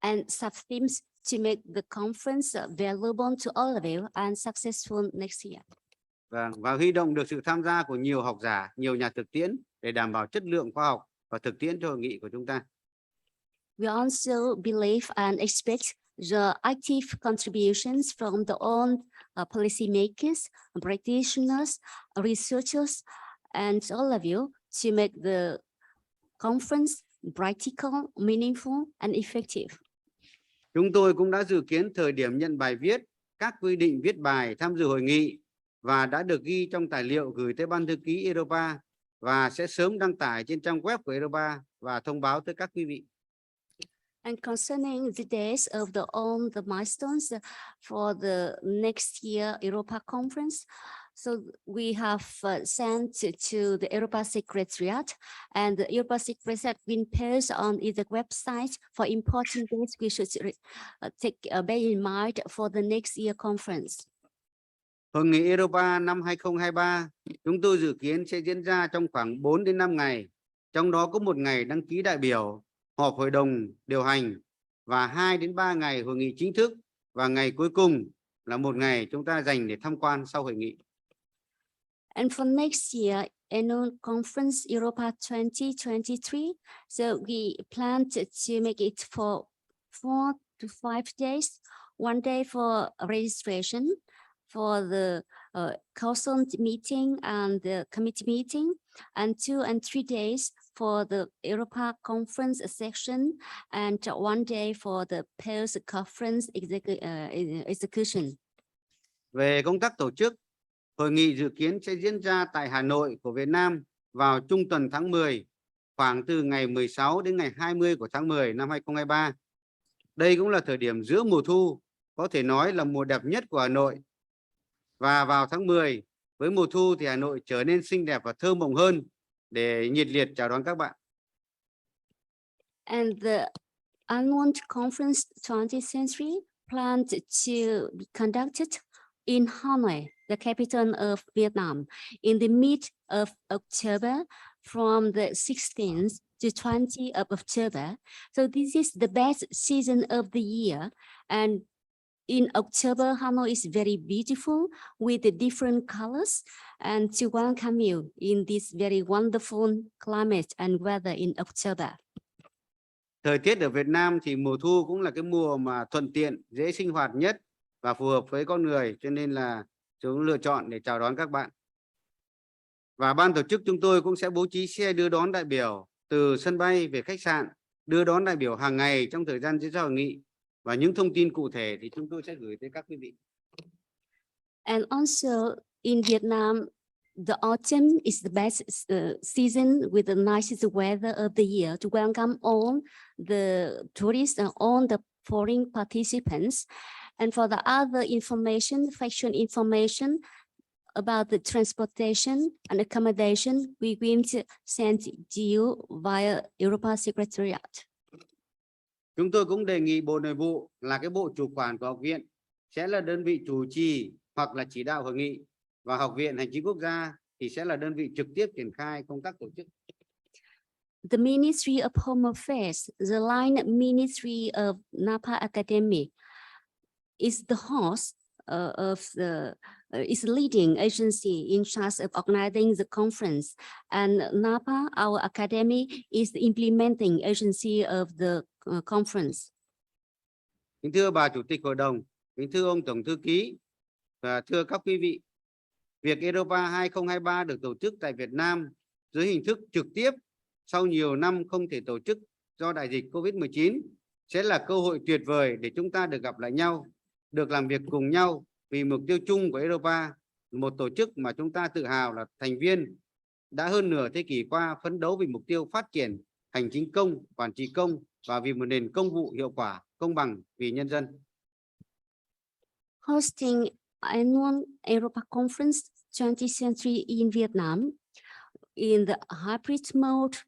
Speaker 6: and sub-themes to make the conference available to all of you and successful next year.
Speaker 5: Và huy động được sự tham gia của nhiều học giả, nhiều nhà thực tiễn để đảm bảo chất lượng khoa học và thực tiễn cho hội nghị của chúng ta.
Speaker 6: We also believe and expect the active contributions from the all policymakers, practitioners, researchers, and all of you to make the conference practical, meaningful, and effective.
Speaker 5: Chúng tôi cũng đã dự kiến thời điểm nhận bài viết, các quy định viết bài tham dự hội nghị và đã được ghi trong tài liệu gửi tới Ban thư ký Europa và sẽ sớm đăng tải trên trang web của Europa và thông báo tới các quý vị.
Speaker 6: And concerning the dates of all the milestones for the next year Europa conference, so we have sent to the Europa Secretariat, and the Europa Secretariat been posted on the website for important dates we should bear in mind for the next year conference.
Speaker 5: Hội nghị Europa năm 2023 chúng tôi dự kiến sẽ diễn ra trong khoảng 4 đến 5 ngày, trong đó có 1 ngày đăng ký đại biểu, họp hội đồng điều hành và 2 đến 3 ngày hội nghị chính thức, và ngày cuối cùng là 1 ngày chúng ta dành để tham quan sau hội nghị.
Speaker 6: And for next year annual conference Europa 2023, so we plan to make it for 4 to 5 days, 1 day for registration for the council meeting and the committee meeting, and 2 and 3 days for the Europa conference section, and 1 day for the post-conference execution.
Speaker 5: Về công tác tổ chức, hội nghị dự kiến sẽ diễn ra tại Hà Nội của Việt Nam vào trung tuần tháng 10, khoảng từ ngày 16 đến ngày 20 của tháng 10 năm 2023. Đây cũng là thời điểm giữa mùa thu, có thể nói là mùa đẹp nhất của Hà Nội. Và vào tháng 10, với mùa thu thì Hà Nội trở nên xinh đẹp và thơ mộng hơn, để nhiệt liệt chào đón các bạn.
Speaker 6: And the annual conference 2023 planned to be conducted in Hanoi, the capital of Vietnam, in the mid of October, from the 16th to 20th of October. So this is the best season of the year, and in October, Hanoi is very beautiful with the different colors, and to welcome you in this very wonderful climate and weather in October.
Speaker 5: Thời tiết ở Việt Nam thì mùa thu cũng là cái mùa mà thuận tiện, dễ sinh hoạt nhất và phù hợp với con người, cho nên là chúng lựa chọn để chào đón các bạn. Và ban tổ chức chúng tôi cũng sẽ bố trí xe đưa đón đại biểu từ sân bay về khách sạn, đưa đón đại biểu hàng ngày trong thời gian diễn ra hội nghị, và những thông tin cụ thể thì chúng tôi sẽ gửi tới các quý vị.
Speaker 6: And also in Vietnam, the autumn is the best season with the nicest weather of the year to welcome all the tourists and all the foreign participants. And for the other information, factual information about the transportation and accommodation, we will send to you via Europa Secretariat.
Speaker 5: Chúng tôi cũng đề nghị Bộ Nội vụ là cái bộ chủ quản của học viện sẽ là đơn vị chủ trì hoặc là chỉ đạo hội nghị, và Học viện Hành chính Quốc gia thì sẽ là đơn vị trực tiếp triển khai công tác tổ chức.
Speaker 6: The Ministry of Home Affairs, the line Ministry of Napa Academy, is the host is leading agency in charge of organizing the conference, and Napa, our academy, is the implementing agency of the conference.
Speaker 5: Kính thưa bà Chủ tịch Hội đồng, kính thưa ông Tổng thư ký, và thưa các quý vị, việc Europa 2023 được tổ chức tại Việt Nam dưới hình thức trực tiếp sau nhiều năm không thể tổ chức do đại dịch Covid-19 sẽ là cơ hội tuyệt vời để chúng ta được gặp lại nhau, được làm việc cùng nhau vì mục tiêu chung của Europa, một tổ chức mà chúng ta tự hào là thành viên đã hơn nửa thế kỷ qua phấn đấu vì mục tiêu phát triển hành chính công, quản trị công và vì một nền công vụ hiệu quả, công bằng vì nhân dân.
Speaker 6: Hosting annual Europa Conference 2023 in Vietnam in the hybrid mode,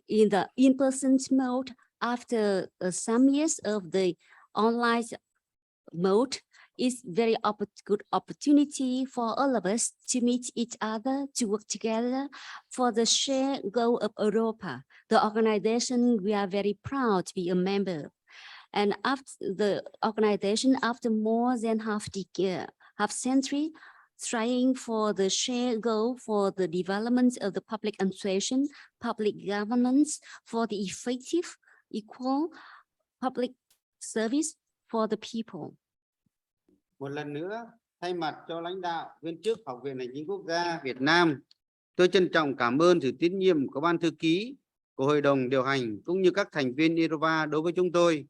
Speaker 6: in the in-person mode after some years of the online mode is very good opportunity for all of us to meet each other, to work together for the shared goal of Europa, the organization we are very proud to be a member of. And after the organization, after more than half century, trying for the shared goal for the development of the public administration, public governance, for the effective, equal public service for the people.
Speaker 5: Một lần nữa, thay mặt cho lãnh đạo, viên chức Học viện Hành chính Quốc gia Việt Nam, tôi trân trọng cảm ơn sự tín nhiệm của Ban thư ký, của Hội đồng điều hành cũng như các thành viên Europa đối với chúng tôi.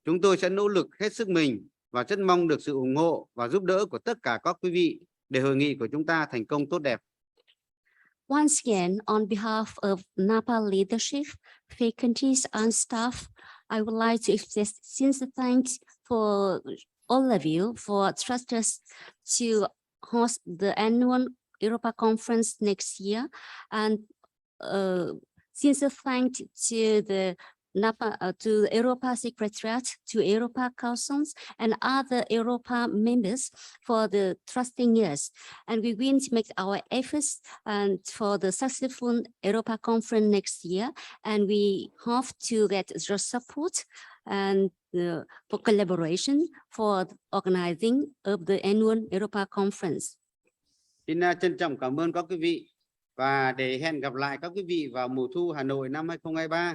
Speaker 5: Chúng tôi sẽ nỗ lực hết sức mình và rất mong được sự ủng hộ và giúp đỡ của tất cả các quý vị để hội nghị của chúng ta thành công tốt đẹp.
Speaker 6: Once again, on behalf of NAPA leadership, faculties, and staff, I would like to express sincere thanks for all of you for trusting us to host the annual Europa Conference next year, and sincere thanks to the NAPA, to the Europa Secretariat, to Europa Councils, and other Europa members for the trusting us. And we will make our efforts and for the successful Europa Conference next year. And we hope to get your support and for collaboration for organizing of the annual Europa Conference.
Speaker 5: Xin trân trọng cảm ơn các quý vị và để hẹn gặp lại các quý vị vào mùa thu Hà Nội năm 2023.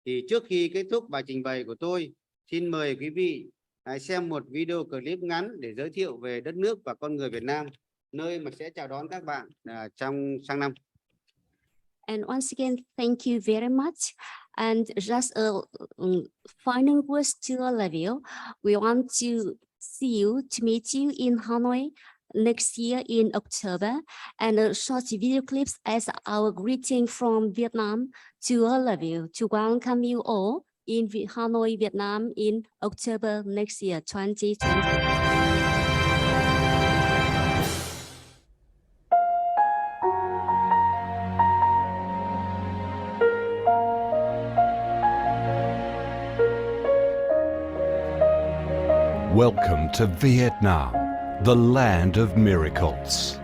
Speaker 5: Thì trước khi kết thúc bài trình bày của tôi, xin mời quý vị hãy xem một video clip ngắn để giới thiệu về đất nước và con người Việt Nam, nơi mà sẽ chào đón các bạn trong sang năm.
Speaker 6: And once again, thank you very much. And just a final words to all of you. We want to see you, to meet you in Hanoi next year in October, and short video clips as our greeting from Vietnam to all of you, to welcome you all in Hanoi, Vietnam in October next year, 2020.
Speaker 7: Welcome to Vietnam, the land of miracles.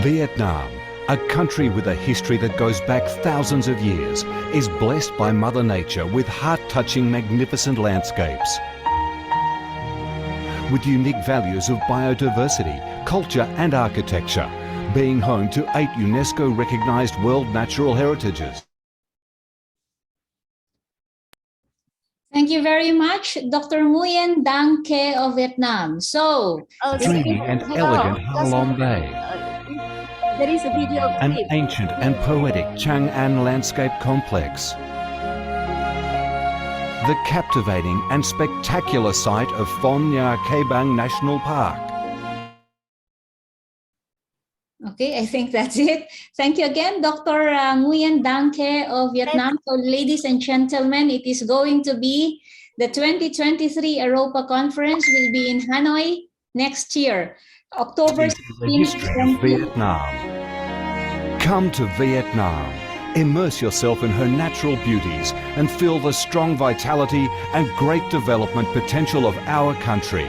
Speaker 7: Vietnam, a country with a history that goes back thousands of years, is blessed by Mother Nature with heart-touching, magnificent landscapes. With unique values of biodiversity, culture and architecture, being home to 8 UNESCO-recognized World Natural Heritages.
Speaker 2: Thank you very much, Dr. Nguyen Dang Ke of Vietnam. So,
Speaker 7: Dreamy and elegant Ha Long Bay,
Speaker 6: There is a video
Speaker 7: an
Speaker 6: clip.
Speaker 7: ancient and poetic Chang'an landscape complex, the captivating and spectacular site of Phong Nha Ke Bang National Park,
Speaker 2: okay, I think that's it. Thank you again, Dr. Nguyen Dang Ke of Vietnam. So, ladies and gentlemen, it is going to be the 2023 Europa Conference will be in Hanoi next year, October
Speaker 7: into the
Speaker 2: 16
Speaker 7: history of Vietnam. Come to Vietnam, immerse yourself in her natural beauties and feel the strong vitality and great development potential of our country.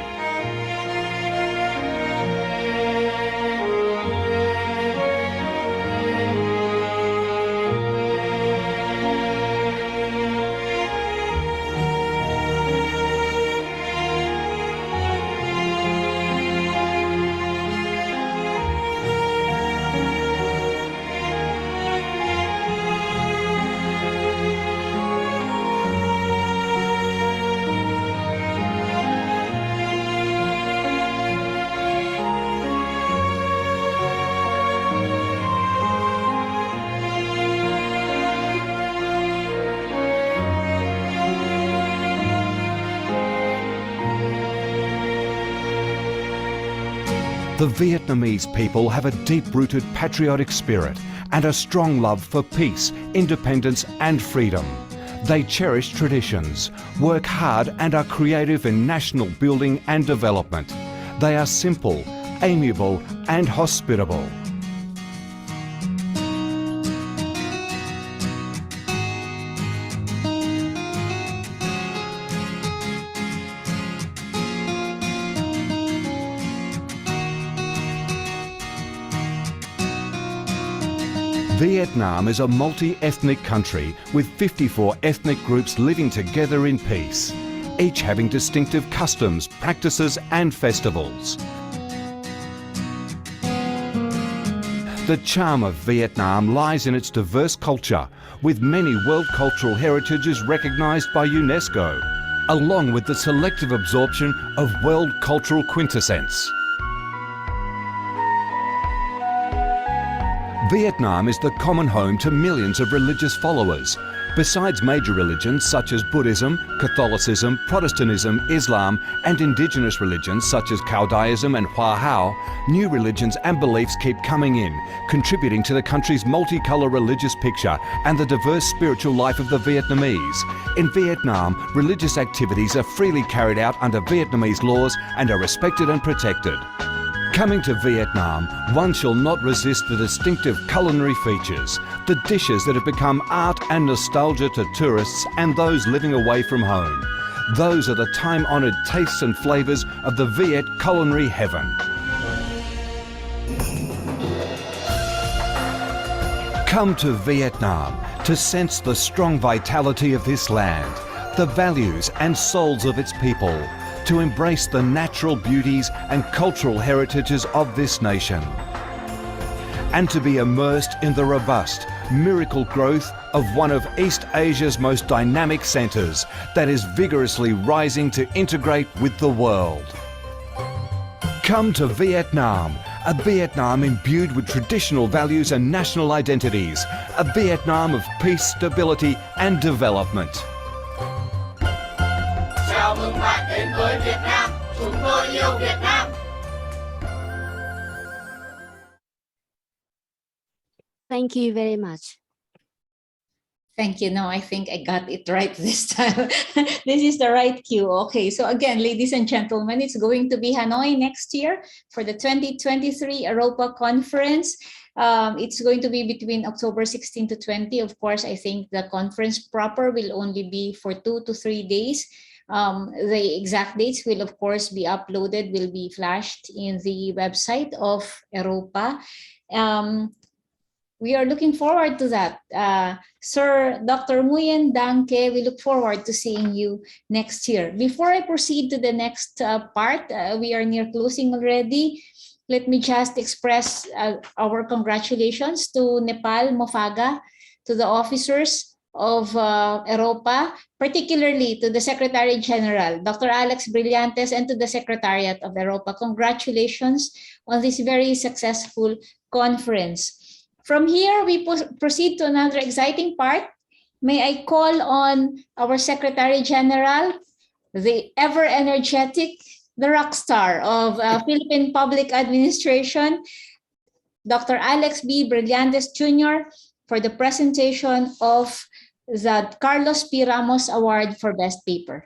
Speaker 7: The Vietnamese people have a deep-rooted patriotic spirit and a strong love for peace, independence and freedom. They cherish traditions, work hard and are creative in national building and development. They are simple, amiable and hospitable. Vietnam is a multi-ethnic country with 54 ethnic groups living together in peace, each having distinctive customs, practices and festivals. The charm of Vietnam lies in its diverse culture, with many World Cultural Heritages recognised by UNESCO, along with the selective absorption of World Cultural Quintessence. Vietnam is the common home to millions of religious followers. Besides major religions such as Buddhism, Catholicism, Protestantism, Islam, and indigenous religions such as Caodaism and Hoa Hao, new religions and beliefs keep coming in, contributing to the country's multicolour religious picture and the diverse spiritual life of the Vietnamese. In Vietnam, religious activities are freely carried out under Vietnamese laws and are respected and protected. Coming to Vietnam, one shall not resist the distinctive culinary features, the dishes that have become art and nostalgia to tourists and those living away from home. Those are the time-honoured tastes and flavours of the Viet culinary heaven. Come to Vietnam to sense the strong vitality of this land, the values and souls of its people, to embrace the natural beauties and cultural heritages of this nation, and to be immersed in the robust, miracle growth of one of East Asia's most dynamic centres that is vigorously rising to integrate with the world. Come to Vietnam, a Vietnam imbued with traditional values and national identities, a Vietnam of peace, stability and development.
Speaker 8: Chào mừng bạn đến với Việt Nam, chúng tôi yêu Việt Nam.
Speaker 6: Thank you very much.
Speaker 2: Thank you. No, I think I got it right this time. This is the right cue. Okay, so again, ladies and gentlemen, it's going to be Hanoi next year for the 2023 Europa Conference. It's going to be between October 16 to 20. Of course, I think the conference proper will only be for 2 to 3 days. The exact dates will, of course, be uploaded, will be flashed in the website of Europa. We are looking forward to that. Sir Dr. Nguyen Dang Ke, we look forward to seeing you next year. Before I proceed to the next part, we are near closing already. Let me just express our congratulations to Nepal Mofaga, to the officers of Europa, particularly to the Secretary General, Dr. Alex Brillantes, and to the Secretariat of Europa. Congratulations on this very successful conference. From here, we proceed to another exciting part. May I call on our Secretary General, the ever-energetic, the rock star of Philippine Public Administration, Dr. Alex B. Brillantes Jr., for the presentation of the Carlos P. Ramos Award for Best Paper.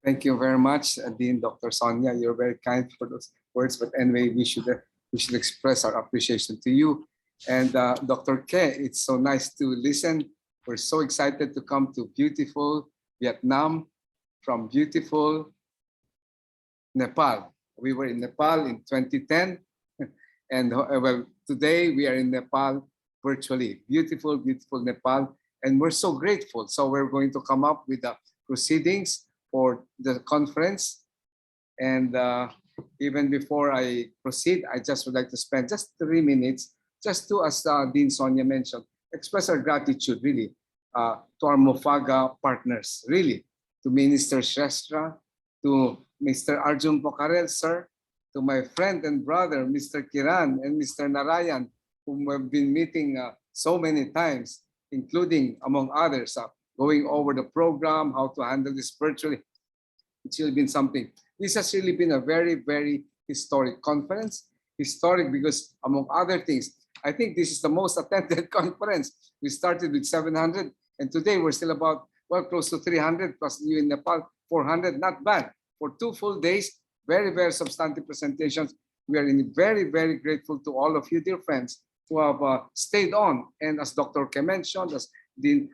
Speaker 9: Thank you very much, Dean Dr. Sonia. You're very kind for those words. But anyway, we should express our appreciation to you. And Dr. Ke, it's so nice to listen. We're so excited to come to beautiful Vietnam from beautiful Nepal. We were in Nepal in 2010. And well, today we are in Nepal virtually. Beautiful, beautiful Nepal. And we're so grateful. So we're going to come up with the proceedings for the conference. And even before I proceed, I just would like to spend just 3 minutes just to, as Dean Sonia mentioned, express our gratitude really to our Mofaga partners, really, to Minister Shrestha, to Mr. Arjun Pokarel, sir, to my friend and brother, Mr. Kiran and Mr. Narayan, whom we've been meeting so many times, including, among others, going over the program, how to handle this virtually. It's really been something. This has really been a very, very historic conference. Historic because, among other things, I think this is the most attended conference. We started with 700, and today we're still about, well, close to 300, plus you in Nepal, 400, not bad. For 2 full days, very, very substantive presentations. We are very, very grateful to all of you, dear friends, who have stayed on. And as Dr. Ke mentioned, as Dean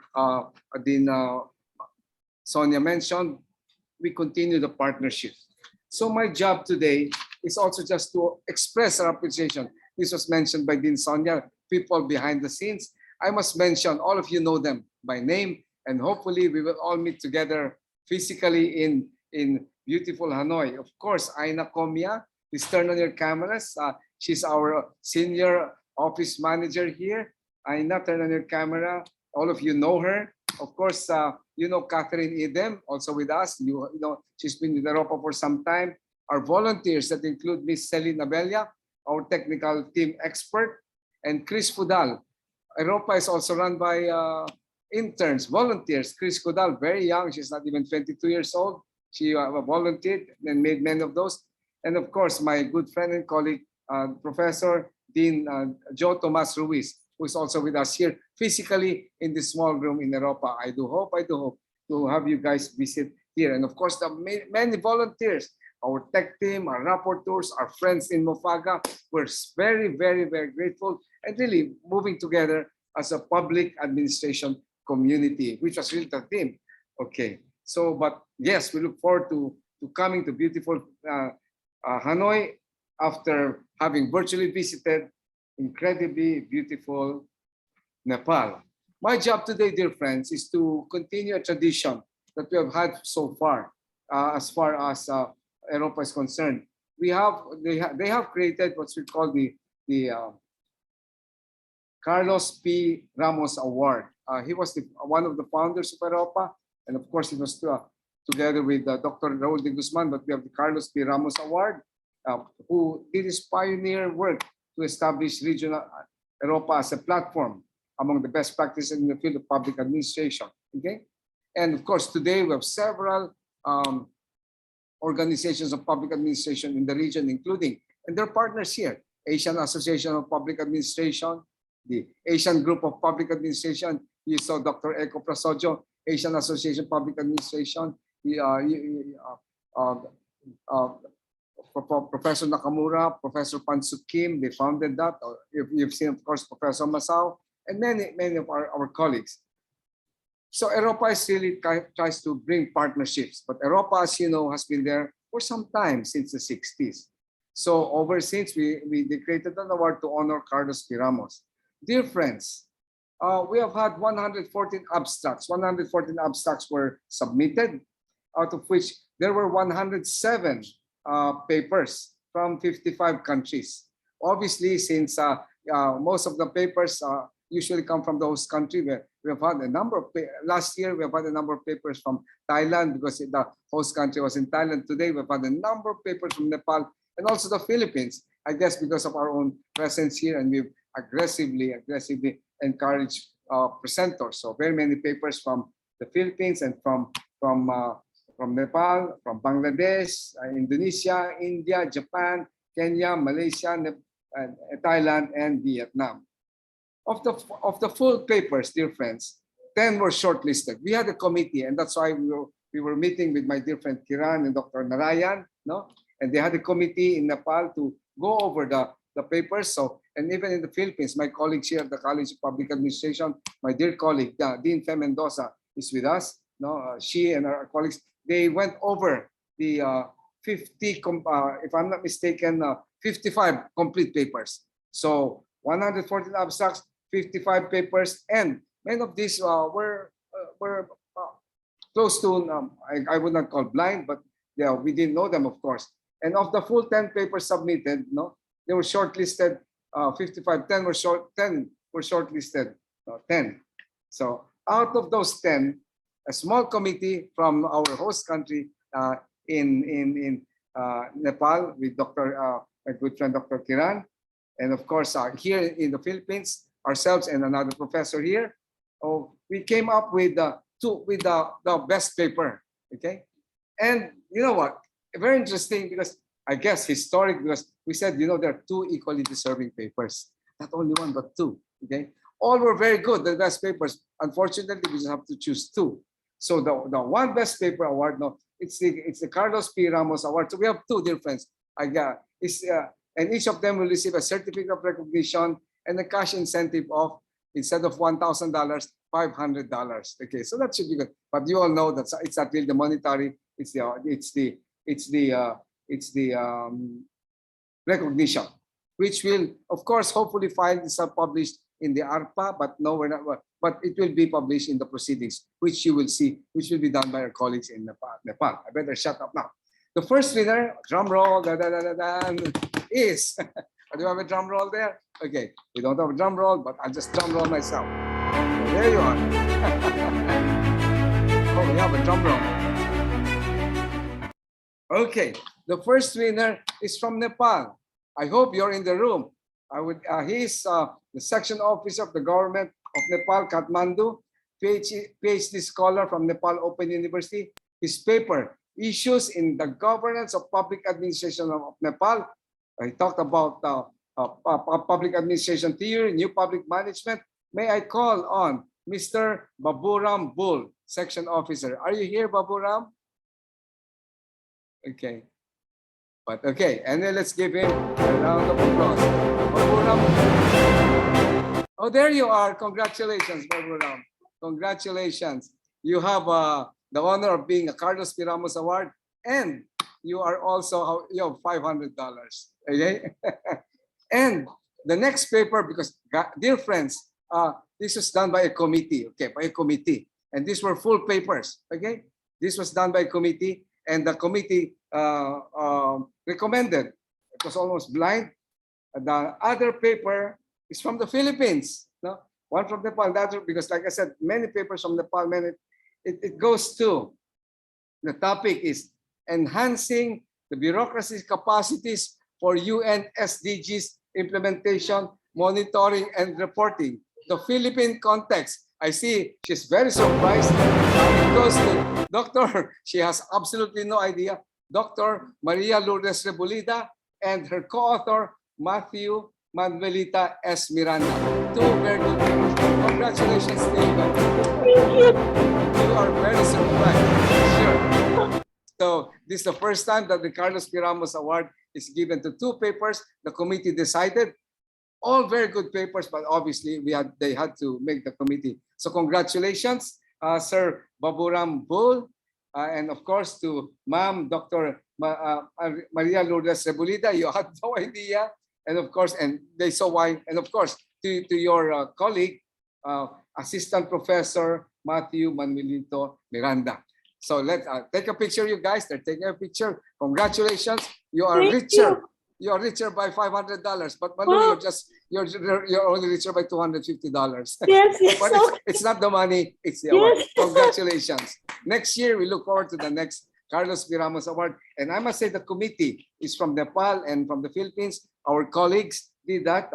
Speaker 9: Sonia mentioned, we continue the partnership. So my job today is also just to express our appreciation. This was mentioned by Dean Sonia, people behind the scenes. I must mention, all of you know them by name, and hopefully we will all meet together physically in beautiful Hanoi. Of course, Aina Comia, please turn on your cameras. She's our senior office manager here. Aina, turn on your camera. All of you know her. Of course, you know Catherine Idem, also with us. You know, she's been with Europa for some time. Our volunteers that include Miss Celine Abella, our technical team expert, and Chris Fudal. Europa is also run by interns, volunteers. Chris Fudal, very young, she's not even 22 years old. She volunteered and made many of those. And of course, my good friend and colleague, Professor Dean Joe Tomas Ruiz, who is also with us here physically in this small room in Europa. I do hope to have you guys visit here. And of course, the many volunteers, our tech team, our rapporteurs, our friends in Mofaga, we're very, very, very grateful and really moving together as a public administration community, which was really the theme. Okay, so, but yes, we look forward to coming to beautiful Hanoi after having virtually visited incredibly beautiful Nepal. My job today, dear friends, is to continue a tradition that we have had so far, as far as Europa is concerned. They have created what we call the Carlos P. Ramos Award. He was one of the founders of Europa, and of course, he was together with Dr. Raul de Guzman, but we have the Carlos P. Ramos Award, who did his pioneer work to establish regional Europa as a platform among the best practices in the field of public administration. Okay, and of course, today we have several organizations of public administration in the region, including, and their partners here, Asian Association of Public Administration, the Asian Group of Public Administration. You saw Dr. Eko Prasojo, Asian Association of Public Administration, Professor Nakamura, Professor Pansuk Kim, they founded that. You've seen, of course, Professor Masao, and many of our colleagues. So Europa is really tries to bring partnerships, but Europa, as you know, has been there for some time, since the 60s. So since we created an award to honor Carlos P. Ramos. Dear friends, we have had 114 abstracts. 114 abstracts were submitted, out of which there were 107 papers from 55 countries. Obviously, since most of the papers usually come from the host country, we have had a number of, last year we have had a number of papers from Thailand because the host country was in Thailand. Today we've had a number of papers from Nepal and also the Philippines, I guess because of our own presence here, and we've aggressively encouraged presenters. So very many papers from the Philippines and from Nepal, from Bangladesh, Indonesia, India, Japan, Kenya, Malaysia, Thailand, and Vietnam. Of the full papers, dear friends, 10 were shortlisted. We had a committee, and that's why we were meeting with my dear friend Kiran and Dr. Narayan, no? And they had a committee in Nepal to go over the papers. So, and even in the Philippines, my colleagues here at the College of Public Administration, my dear colleague, Dean Fe Mendoza, is with us. No, she and our colleagues, they went over the 50, if I'm not mistaken, 55 complete papers. So 114 abstracts, 55 papers, and many of these were close to, I would not call blind, but yeah, we didn't know them, of course. And of the full 10 papers submitted, no, they were shortlisted. 55, 10 were shortlisted. 10. So out of those 10, a small committee from our host country in Nepal with my good friend Dr. Kiran, and of course here in the Philippines, ourselves and another professor here, we came up with the best paper. Okay, and you know what? Very interesting, because I guess historic, because we said, you know, there are 2 equally deserving papers, not only 1 but 2. Okay, all were very good, the best papers. Unfortunately, we just have to choose 2. So the one best paper award, no, it's the Carlos P. Ramos Award. So we have 2, dear friends. And each of them will receive a certificate of recognition and a cash incentive of, instead of $1,000, $500. Okay, so that should be good. But you all know that it's not really the monetary. It's the recognition, which will, of course, hopefully find this published in the ARPA, but no, we're not. But it will be published in the proceedings, which you will see, which will be done by our colleagues in Nepal. I better shut up now. The first winner, drum roll, is. Do you have a drum roll there? Okay, we don't have a drum roll, but I'll just drum roll myself. So there you are. Oh, we have a drum roll. Okay, the first winner is from Nepal. I hope you're in the room. He is the section officer of the government of Nepal, Kathmandu, PhD scholar from Nepal Open University. His paper, Issues in the Governance of Public Administration of Nepal. He talked about public administration theory, new public management. May I call on Mr. Baburam Bull, section officer. Are you here, Baburam? Okay. But okay, and then let's give him a round of applause. Baburam. Oh, there you are. Congratulations, Baburam. Congratulations. You have the honor of being a Carlos P. Ramos Award, and you are also, you have $500. Okay. And the next paper, because dear friends, this was done by a committee, okay, by a committee. And these were full papers, okay? This was done by a committee, and the committee recommended. It was almost blind. The other paper is from the Philippines, no? One from Nepal, the other, because like I said, many papers from Nepal, it goes to, the topic is enhancing the bureaucracy's capacities for UN SDGs implementation, monitoring, and reporting. The Philippine context. I see she's very surprised. It goes to Dr. She has absolutely no idea. Dr. Maria Lourdes Rebolida and her co-author, Matthew Manuelita S. Miranda. Two very good papers. Congratulations, David. You are very surprised. Sure. So this is the first time that the Carlos P. Ramos Award is given to two papers. The committee decided. All very good papers, but obviously they had to make the committee. So congratulations, Sir Baburam Bull, and of course to Ma'am Dr. Maria Lourdes Rebolida. You had no idea, and of course, and they saw why. And of course, to your colleague, Assistant Professor Matthew Manuelito Miranda. So let's take a picture, you guys. They're taking a picture. Congratulations, you are richer. You are richer by $500, but Malu, you're only richer by $250.
Speaker 4: Yes, yes.
Speaker 9: But it's not the money, it's the award. Congratulations. Next year, we look forward to the next Carlos P. Ramos Award. And I must say the committee is from Nepal and from the Philippines. Our colleagues did that.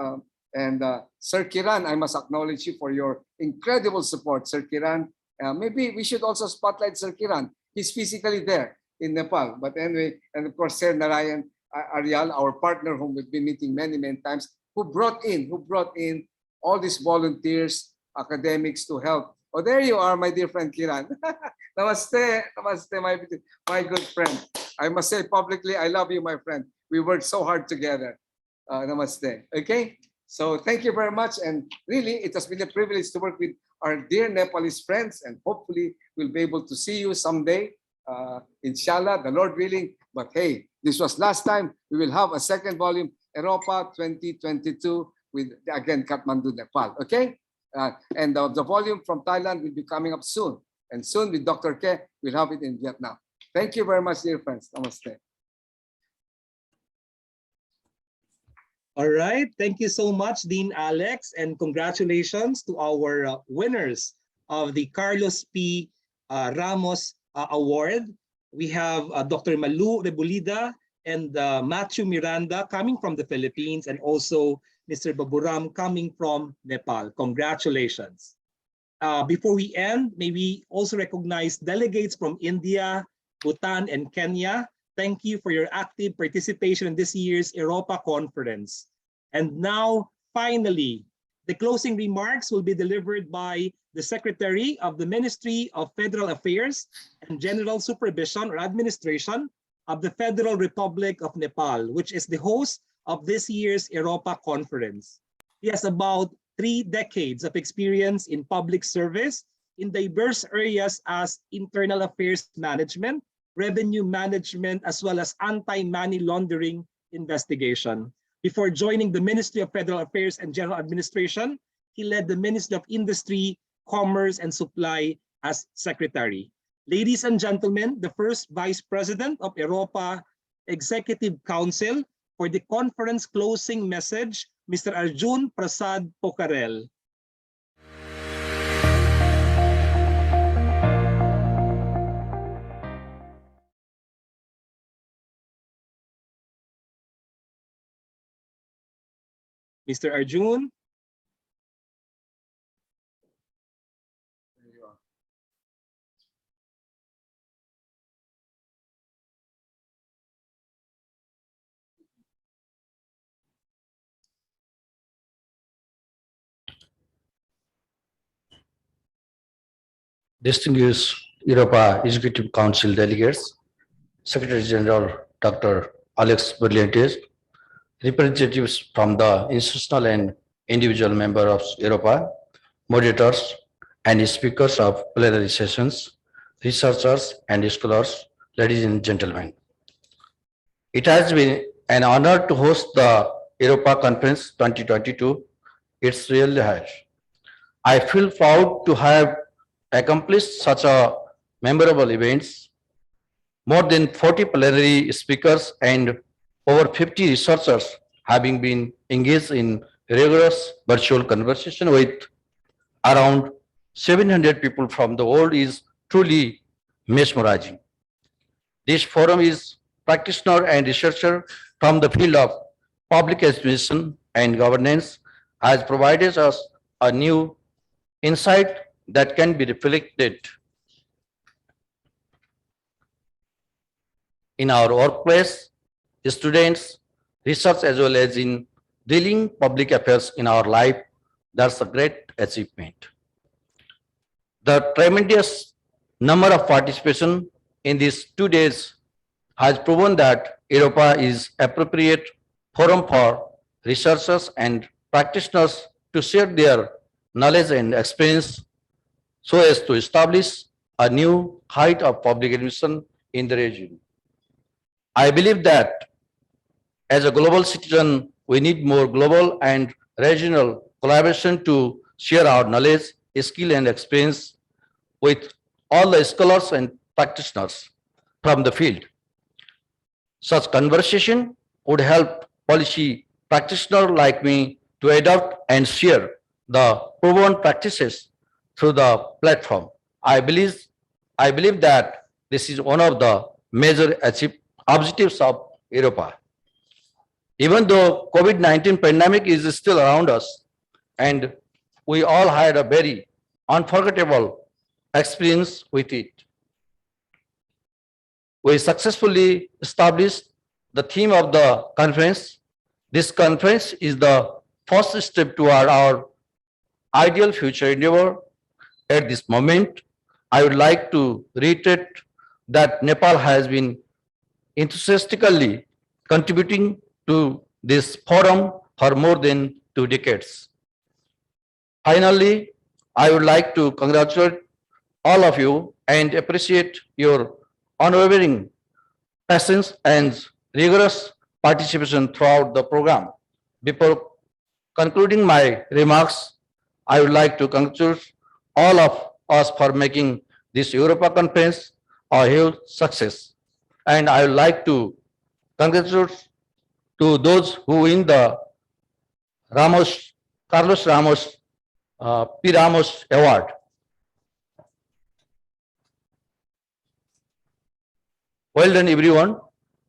Speaker 9: And Sir Kiran, I must acknowledge you for your incredible support, Sir Kiran. Maybe we should also spotlight Sir Kiran. He's physically there in Nepal. But anyway, and of course, Sir Narayan Arial, our partner whom we've been meeting many, many times, who brought in all these volunteers, academics to help. Oh, there you are, my dear friend Kiran. Namaste, namaste, my good friend. I must say publicly, I love you, my friend. We worked so hard together. Namaste. Okay, so thank you very much. And really, it has been a privilege to work with our dear Nepalese friends, and hopefully we'll be able to see you someday. Inshallah, the Lord willing. But hey, this was last time. We will have a second volume, Europa 2022, with again Kathmandu, Nepal. Okay, and the volume from Thailand will be coming up soon. And soon with Dr. Ke, we'll have it in Vietnam. Thank you very much, dear friends. Namaste.
Speaker 3: All right. Thank you so much, Dean Alex, and congratulations to our winners of the Carlos P. Ramos Award. We have Dr. Malu Rebolida and Matthew Miranda coming from the Philippines, and also Mr. Baburam coming from Nepal. Congratulations. Before we end, may we also recognize delegates from India, Bhutan, and Kenya. Thank you for your active participation in this year's Europa Conference. And now, finally, the closing remarks will be delivered by the Secretary of the Ministry of Federal Affairs and General Supervision or Administration of the Federal Republic of Nepal, which is the host of this year's Europa Conference. He has about 3 decades of experience in public service in diverse areas as internal affairs management, revenue management, as well as anti-money laundering investigation. Before joining the Ministry of Federal Affairs and General Administration, he led the Ministry of Industry, Commerce, and Supply as Secretary. Ladies and gentlemen, the first Vice President of Europa Executive Council, for the conference closing message, Mr. Arjun Prasad Pokarel. Mr. Arjun.
Speaker 10: Distinguished Europa Executive Council delegates, Secretary General Dr. Alex Berliantes, representatives from the institutional and individual member of Europa, moderators and speakers of plenary sessions, researchers and scholars, ladies and gentlemen. It has been an honor to host the Europa Conference 2022. It's really has. I feel proud to have accomplished such a memorable events. More than 40 plenary speakers and over 50 researchers having been engaged in rigorous virtual conversation with around 700 people from the world is truly mesmerizing. This forum is practitioner and researcher from the field of public administration and governance has provided us a new insight that can be reflected in our workplace, students, research, as well as in dealing public affairs in our life. That's a great achievement. The tremendous number of participation in these 2 days has proven that Europa is appropriate forum for researchers and practitioners to share their knowledge and experience so as to establish a new height of public administration in the region. I believe that as a global citizen, we need more global and regional collaboration to share our knowledge, skill, and experience with all the scholars and practitioners from the field. Such conversation would help policy practitioners like me to adopt and share the proven practices through the platform. I believe that this is one of the major objectives of Europa. Even though COVID-19 pandemic is still around us and we all had a very unforgettable experience with it, we successfully established the theme of the conference. This conference is the first step toward our ideal future endeavor. At this moment, I would like to reiterate that Nepal has been enthusiastically contributing to this forum for more than 2 decades. Finally, I would like to congratulate all of you and appreciate your unwavering patience and rigorous participation throughout the program. Before concluding my remarks, I would like to congratulate all of us for making this Europa conference a huge success. And I would like to congratulate to those who win the Carlos Ramos P. Ramos Award. Well done, everyone.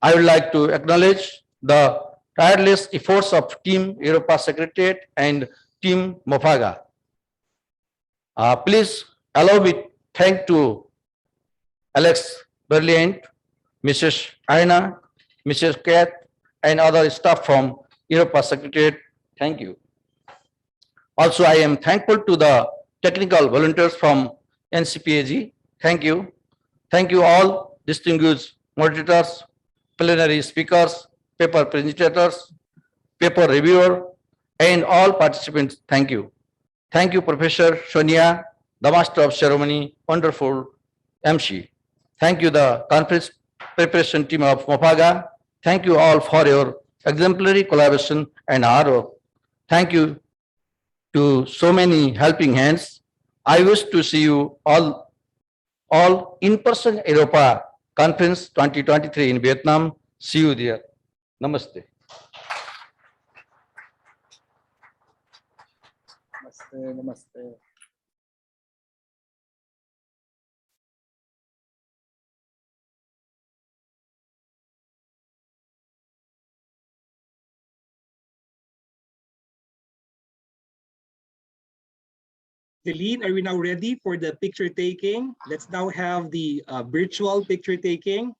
Speaker 10: I would like to acknowledge the tireless efforts of Team Europa Secretariat and Team Mofaga. Please allow me thank to Alex Berliant, Mrs. Aina, Mrs. Kath, and other staff from Europa Secretariat. Thank you. Also, I am thankful to the technical volunteers from NCPAG. Thank you. Thank you all distinguished moderators, plenary speakers, paper presentators, paper reviewer, and all participants. Thank you. Thank you, Professor Sonia, the Master of Ceremony, wonderful MC. Thank you, the conference preparation team of Mofaga. Thank you all for your exemplary collaboration and hard work. Thank you to so many helping hands. I wish to see you all in person Europa Conference 2023 in Vietnam. See you there. Namaste.
Speaker 9: Namaste, namaste.
Speaker 3: Celine, are we now ready for the picture taking? Let's now have the virtual picture taking.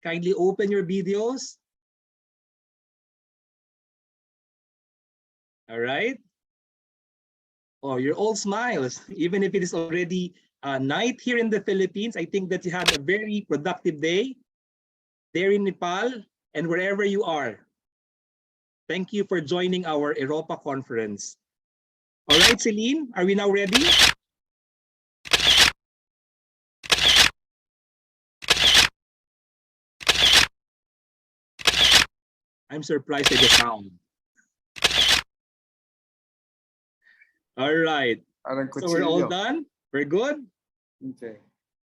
Speaker 3: Kindly open your videos. All right. Oh, you're all smiles. Even if it is already night here in the Philippines, I think that you had a very productive day there in Nepal and wherever you are. Thank you for joining our Europa conference. All right, Celine, are we now ready? I'm surprised at the sound. All right,
Speaker 9: Parang
Speaker 3: so we're all
Speaker 9: kutsilyo.
Speaker 3: done. We're good.
Speaker 9: Okay.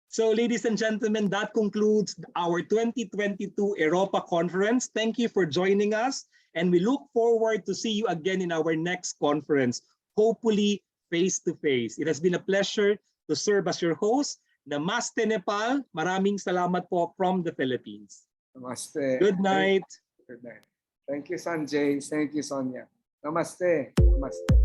Speaker 3: So ladies and gentlemen, that concludes our 2022 Europa conference. Thank you for joining us, and we look forward to see you again in our next conference, hopefully face-to-face. It has been a pleasure to serve as your host. Namaste Nepal. Maraming salamat po from the Philippines.
Speaker 9: Namaste.
Speaker 3: Good night.
Speaker 9: Good night. Thank you, Sanjay. Thank you, Sonia. Namaste. Namaste.